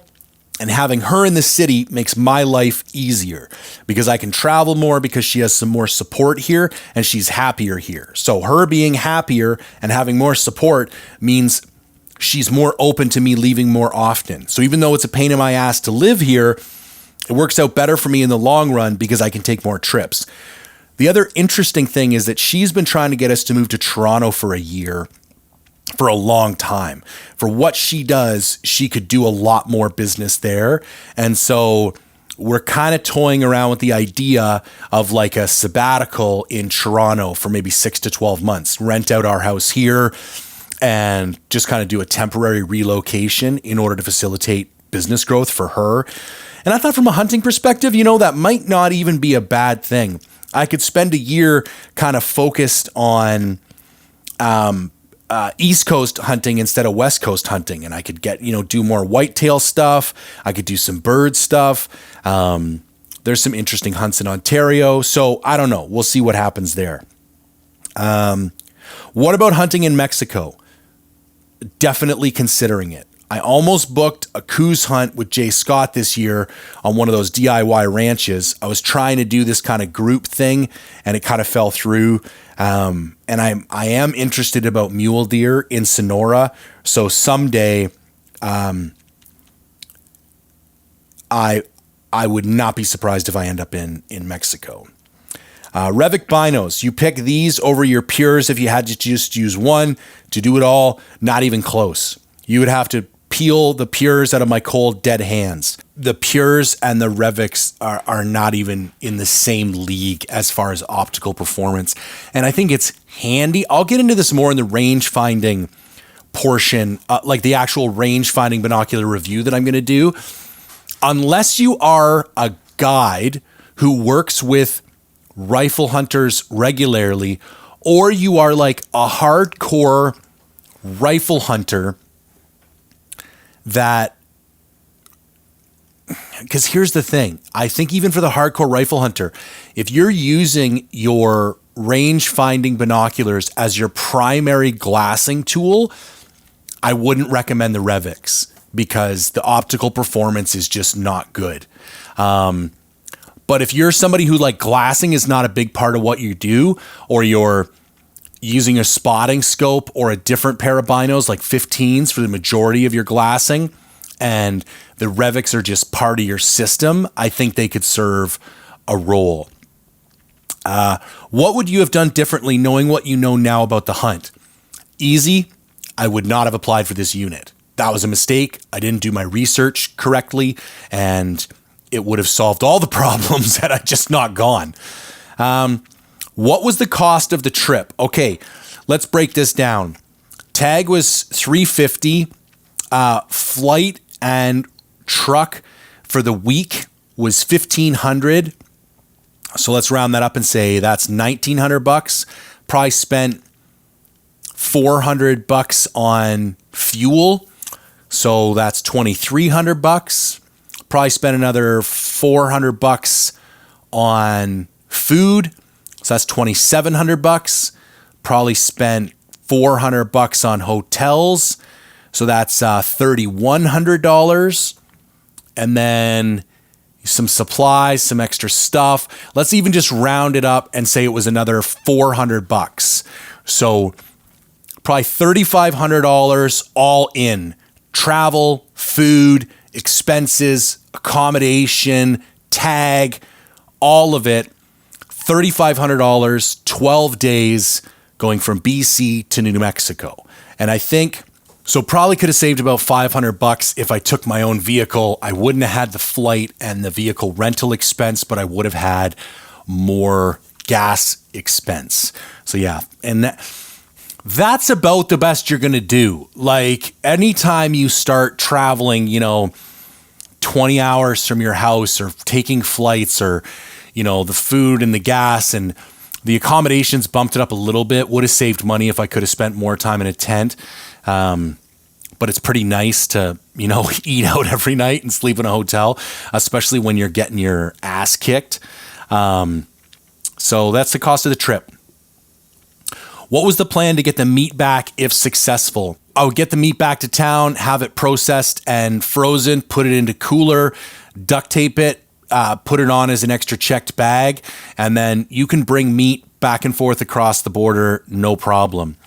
And having her in the city makes my life easier because I can travel more because she has some more support here and she's happier here. So her being happier and having more support means she's more open to me leaving more often. So even though it's a pain in my ass to live here, it works out better for me in the long run because I can take more trips. The other interesting thing is that she's been trying to get us to move to Toronto for a year. For a long time. For what she does, she could do a lot more business there. And so we're kind of toying around with the idea of like a sabbatical in Toronto for maybe 6 to 12 months, rent out our house here and just kind of do a temporary relocation in order to facilitate business growth for her. And I thought from a hunting perspective, that might not even be a bad thing. I could spend a year kind of focused on East Coast hunting instead of West Coast hunting. And I could get, do more whitetail stuff. I could do some bird stuff. There's some interesting hunts in Ontario. So I don't know. We'll see what happens there. What about hunting in Mexico? Definitely considering it. I almost booked a Coos hunt with Jay Scott this year on one of those DIY ranches. I was trying to do this kind of group thing and it kind of fell through. And I am interested about mule deer in Sonora. So someday, I would not be surprised if I end up in Mexico. Revic binos, you pick these over your Pures if you had to just use one to do it all. Not even close. You would have to peel the Pures out of my cold, dead hands. The Pures and the Revics are not even in the same league as far as optical performance. And I think it's handy. I'll get into this more in the range finding portion, like the actual range finding binocular review that I'm going to do. Unless you are a guide who works with rifle hunters regularly, or you are like a hardcore rifle hunter that, because here's the thing, I think even for the hardcore rifle hunter, if you're using your range finding binoculars as your primary glassing tool, I wouldn't recommend the Revics because the optical performance is just not good. But if you're somebody who like glassing is not a big part of what you do, or you're using a spotting scope or a different pair of binos like 15s for the majority of your glassing, and the Revics are just part of your system, I think they could serve a role. What would you have done differently knowing what you know now about the hunt? Easy. I would not have applied for this unit. That was a mistake. I didn't do my research correctly, and it would have solved all the problems had I just not gone. What was the cost of the trip? Okay, let's break this down. Tag was $350. Flight and truck for the week was $1,500. So let's round that up and say that's $1,900. Probably spent $400 on fuel. So that's $2,300. Probably spent another $400 on food. So that's $2,700. Probably spent $400 on hotels. So that's $3,100. And then some supplies, some extra stuff. Let's even just round it up and say it was another $400. So probably $3,500 all in. Travel, food, expenses, accommodation, tag, all of it. $3,500, 12 days going from BC to New Mexico. And I think, so probably could have saved about $500 if I took my own vehicle. I wouldn't have had the flight and the vehicle rental expense, but I would have had more gas expense. So yeah, and that's about the best you're going to do. Like anytime you start traveling, 20 hours from your house or taking flights or, the food and the gas and the accommodations bumped it up a little bit. Would have saved money if I could have spent more time in a tent. But it's pretty nice to, eat out every night and sleep in a hotel, especially when you're getting your ass kicked. So that's the cost of the trip. What was the plan to get the meat back if successful? I would get the meat back to town, have it processed and frozen, put it into cooler, duct tape it, put it on as an extra checked bag, and then you can bring meat back and forth across the border, no problem.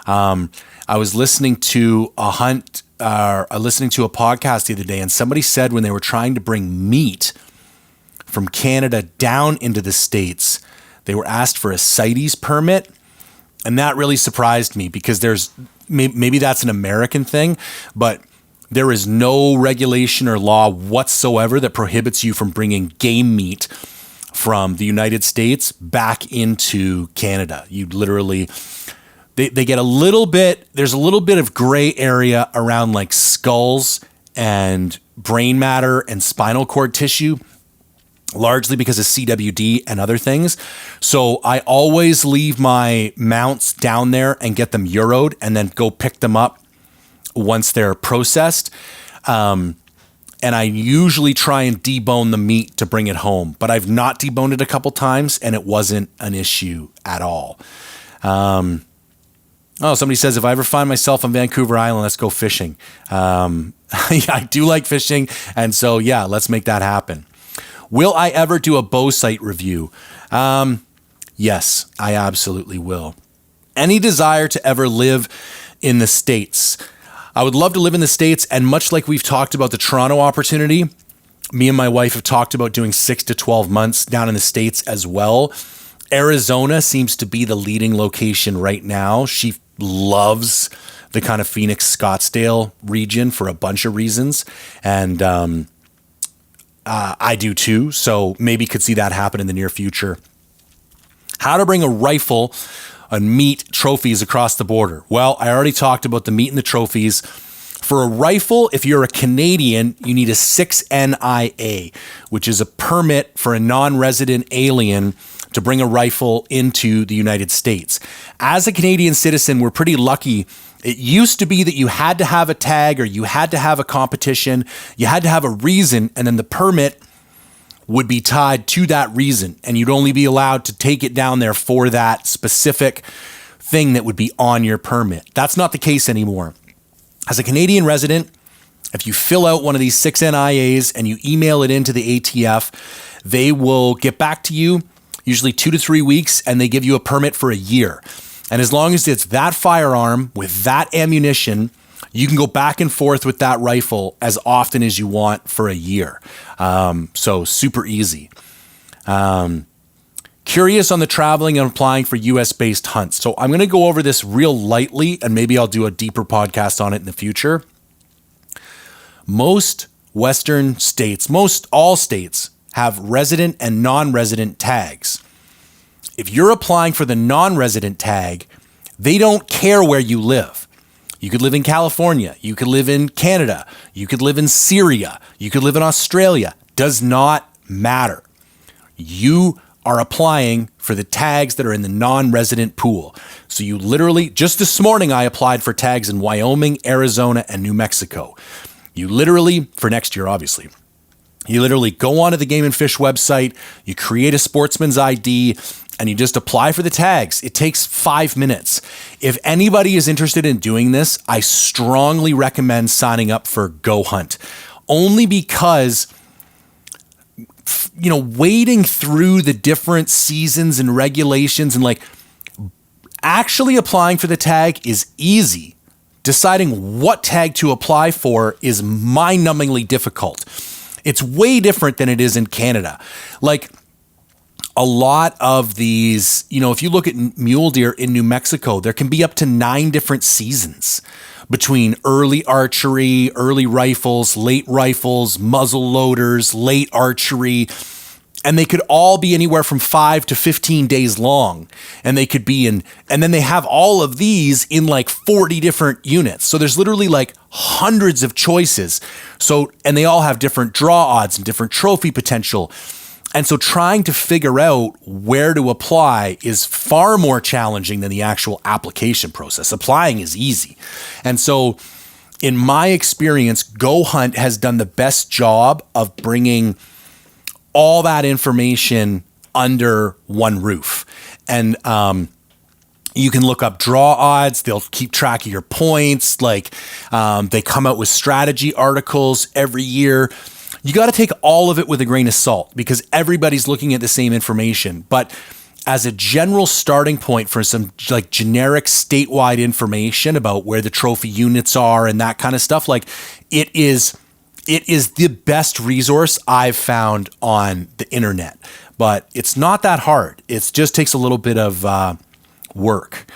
I was listening to a podcast the other day, and somebody said when they were trying to bring meat from Canada down into the States, they were asked for a CITES permit. And that really surprised me because maybe that's an American thing, but there is no regulation or law whatsoever that prohibits you from bringing game meat from the United States back into Canada. You literally, they get there's a little bit of gray area around like skulls and brain matter and spinal cord tissue, largely because of CWD and other things. So I always leave my mounts down there and get them Euroed and then go pick them up once they're processed. And I usually try and debone the meat to bring it home, but I've not deboned it a couple times and it wasn't an issue at all. Somebody says, if I ever find myself on Vancouver Island, let's go fishing. I do like fishing. And so, yeah, let's make that happen. Will I ever do a bow sight review? Yes, I absolutely will. Any desire to ever live in the States? I would love to live in the States, and much like we've talked about the Toronto opportunity, me and my wife have talked about doing 6 to 12 months down in the States as well. Arizona seems to be the leading location right now. She loves the kind of Phoenix, Scottsdale region for a bunch of reasons, and I do too, so maybe could see that happen in the near future. How to bring a rifle and meat trophies across the border. Well, I already talked about the meat and the trophies. For a rifle, if you're a Canadian, you need a 6NIA, which is a permit for a non-resident alien to bring a rifle into the United States. As a Canadian citizen, we're pretty lucky. It used to be that you had to have a tag or you had to have a competition, you had to have a reason, and then the permit would be tied to that reason, and you'd only be allowed to take it down there for that specific thing that would be on your permit. That's not the case anymore. As a Canadian resident, if you fill out one of these 6NIAs and you email it into the ATF, they will get back to you, usually 2 to 3 weeks, and they give you a permit for a year. And as long as it's that firearm with that ammunition, you can go back and forth with that rifle as often as you want for a year. So super easy. Curious on the traveling and applying for US-based hunts. So I'm going to go over this real lightly, and maybe I'll do a deeper podcast on it in the future. Most Western states, all states, have resident and non-resident tags. If you're applying for the non-resident tag, they don't care where you live. You could live in California. You could live in Canada. You could live in Syria. You could live in Australia. Does not matter. You are applying for the tags that are in the non-resident pool. So you literally, just this morning, I applied for tags in Wyoming, Arizona, and New Mexico. You literally, for next year, obviously, you literally go onto the Game and Fish website, you create a sportsman's ID, and you just apply for the tags. It takes 5 minutes. If anybody is interested in doing this, I strongly recommend signing up for Go Hunt. Only because, wading through the different seasons and regulations and actually applying for the tag is easy. Deciding what tag to apply for is mind-numbingly difficult. It's way different than it is in Canada. A lot of these, if you look at mule deer in New Mexico, there can be up to 9 different seasons between early archery, early rifles, late rifles, muzzle loaders, late archery, and they could all be anywhere from 5 to 15 days long. And they could be and then they have all of these in 40 different units. So there's literally hundreds of choices. And they all have different draw odds and different trophy potential. And so trying to figure out where to apply is far more challenging than the actual application process. Applying is easy. And so in my experience, Go Hunt has done the best job of bringing all that information under one roof. And You can look up draw odds. They'll keep track of your points. Like they come out with strategy articles every year. You got to take all of it with a grain of salt because everybody's looking at the same information. But as a general starting point for some like generic statewide information about where the trophy units are and that kind of stuff, like it is the best resource I've found on the internet. But it's not that hard. It just takes a little bit of work.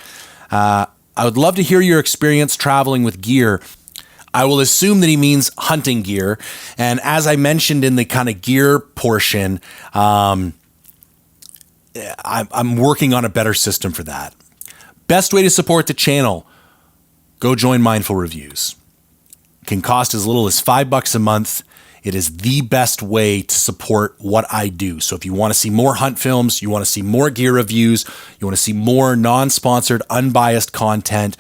I would love to hear your experience traveling with gear. I will assume that he means hunting gear. And as I mentioned in the kind of gear portion, I'm working on a better system for that. Best way to support the channel, go join Mindful Reviews. It can cost as little as $5 a month. It is the best way to support what I do. So if you want to see more hunt films, you want to see more gear reviews, you want to see more non-sponsored, unbiased content,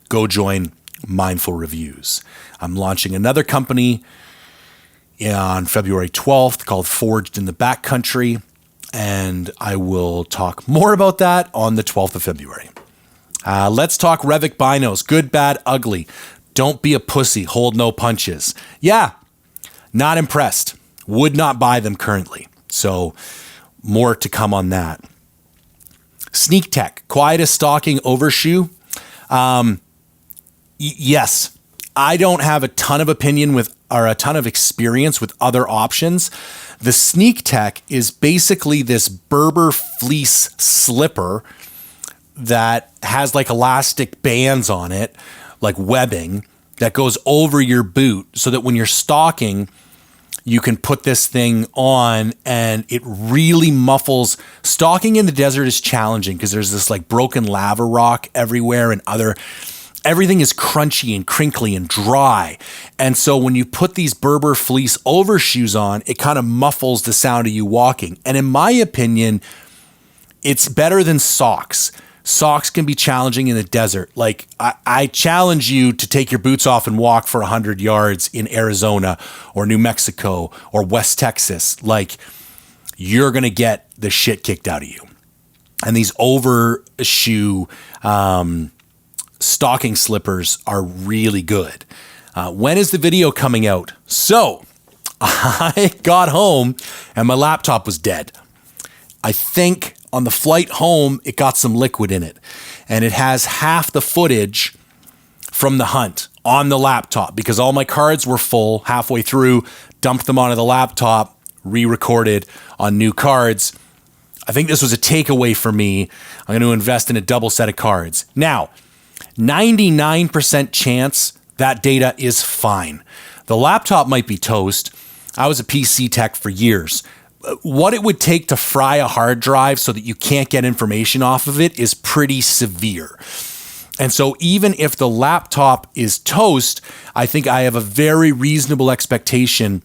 go join Mindful Reviews. I'm launching another company on February 12th called Forged in the Backcountry, and I will talk more about that on the 12th of February. Let's talk Revic binos. Good, bad, ugly. Don't be a pussy. Hold no punches. Yeah. Not impressed. Would not buy them currently. So more to come on that. Sneak Tech, quietest stalking overshoe. Yes, I don't have a ton of opinion with or a ton of experience with other options. The Sneak Tech is basically this Berber fleece slipper that has like elastic bands on it, like webbing that goes over your boot so that when you're stalking, you can put this thing on and it really muffles. Stalking in the desert is challenging because there's this like broken lava rock everywhere and everything is crunchy and crinkly and dry. And so when you put these Berber fleece overshoes on, it kind of muffles the sound of you walking. And in my opinion, it's better than socks. Socks can be challenging in the desert. Like I challenge you to take your boots off and walk for 100 yards in Arizona or New Mexico or West Texas. Like you're going to get the shit kicked out of you. And these overshoe stocking slippers are really good. When is the video coming out? So I got home and my laptop was dead. I think on the flight home, it got some liquid in it. And it has half the footage from the hunt on the laptop because all my cards were full halfway through, dumped them onto the laptop, re-recorded on new cards. I think this was a takeaway for me. I'm going to invest in a double set of cards. Now, 99% chance that data is fine. The laptop might be toast. I was a PC tech for years. What it would take to fry a hard drive so that you can't get information off of it is pretty severe. And so even if the laptop is toast, I think I have a very reasonable expectation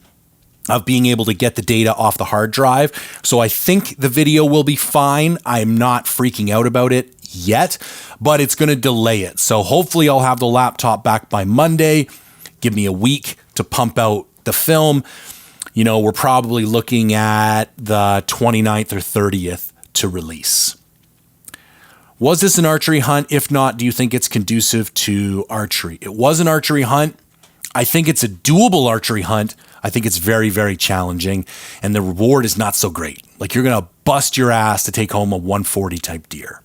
of being able to get the data off the hard drive. So I think the video will be fine. I'm not freaking out about it yet, but it's going to delay it. So hopefully I'll have the laptop back by Monday. Give me a week to pump out the film. You know, we're probably looking at the 29th or 30th to release. Was this an archery hunt? If not, do you think it's conducive to archery? It was an archery hunt. I think it's a doable archery hunt. I think it's very, very challenging. And the reward is not so great. Like you're going to bust your ass to take home a 140 type deer.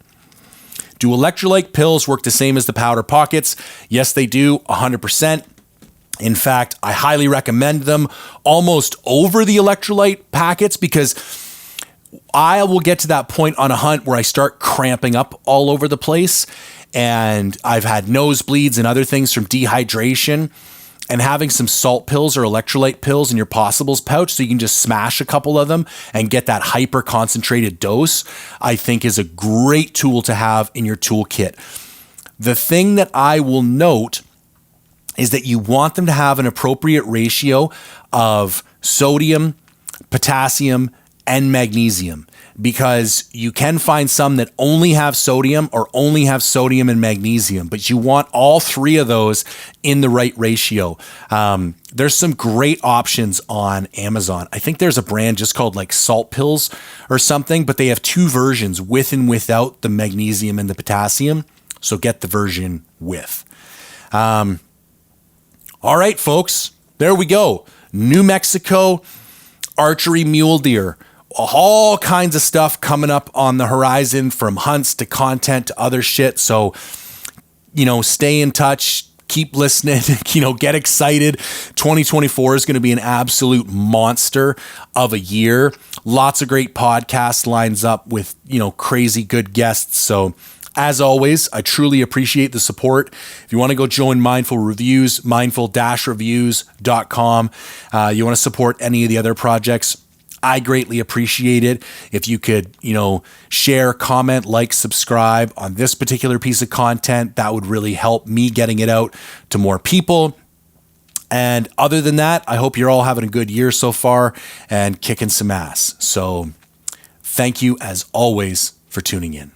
Do electrolyte pills work the same as the powder pockets? Yes, they do, 100%. In fact, I highly recommend them almost over the electrolyte packets because I will get to that point on a hunt where I start cramping up all over the place and I've had nosebleeds and other things from dehydration, and having some salt pills or electrolyte pills in your possibles pouch so you can just smash a couple of them and get that hyper concentrated dose, I think is a great tool to have in your toolkit. The thing that I will note is that you want them to have an appropriate ratio of sodium, potassium, and magnesium, because you can find some that only have sodium or only have sodium and magnesium, but you want all three of those in the right ratio. There's some great options on Amazon. I think there's a brand just called like Salt Pills or something, but they have two versions, with and without the magnesium and the potassium. So get the version with. All right, folks, there we go. New Mexico archery mule deer. All kinds of stuff coming up on the horizon, from hunts to content to other shit. So, stay in touch, keep listening, get excited. 2024 is going to be an absolute monster of a year. Lots of great podcasts lines up with, crazy good guests. So as always, I truly appreciate the support. If you want to go join Mindful Reviews, mindful-reviews.com. You want to support any of the other projects, I greatly appreciate it. If you could, share, comment, like, subscribe on this particular piece of content, that would really help me getting it out to more people. And other than that, I hope you're all having a good year so far and kicking some ass. So thank you as always for tuning in.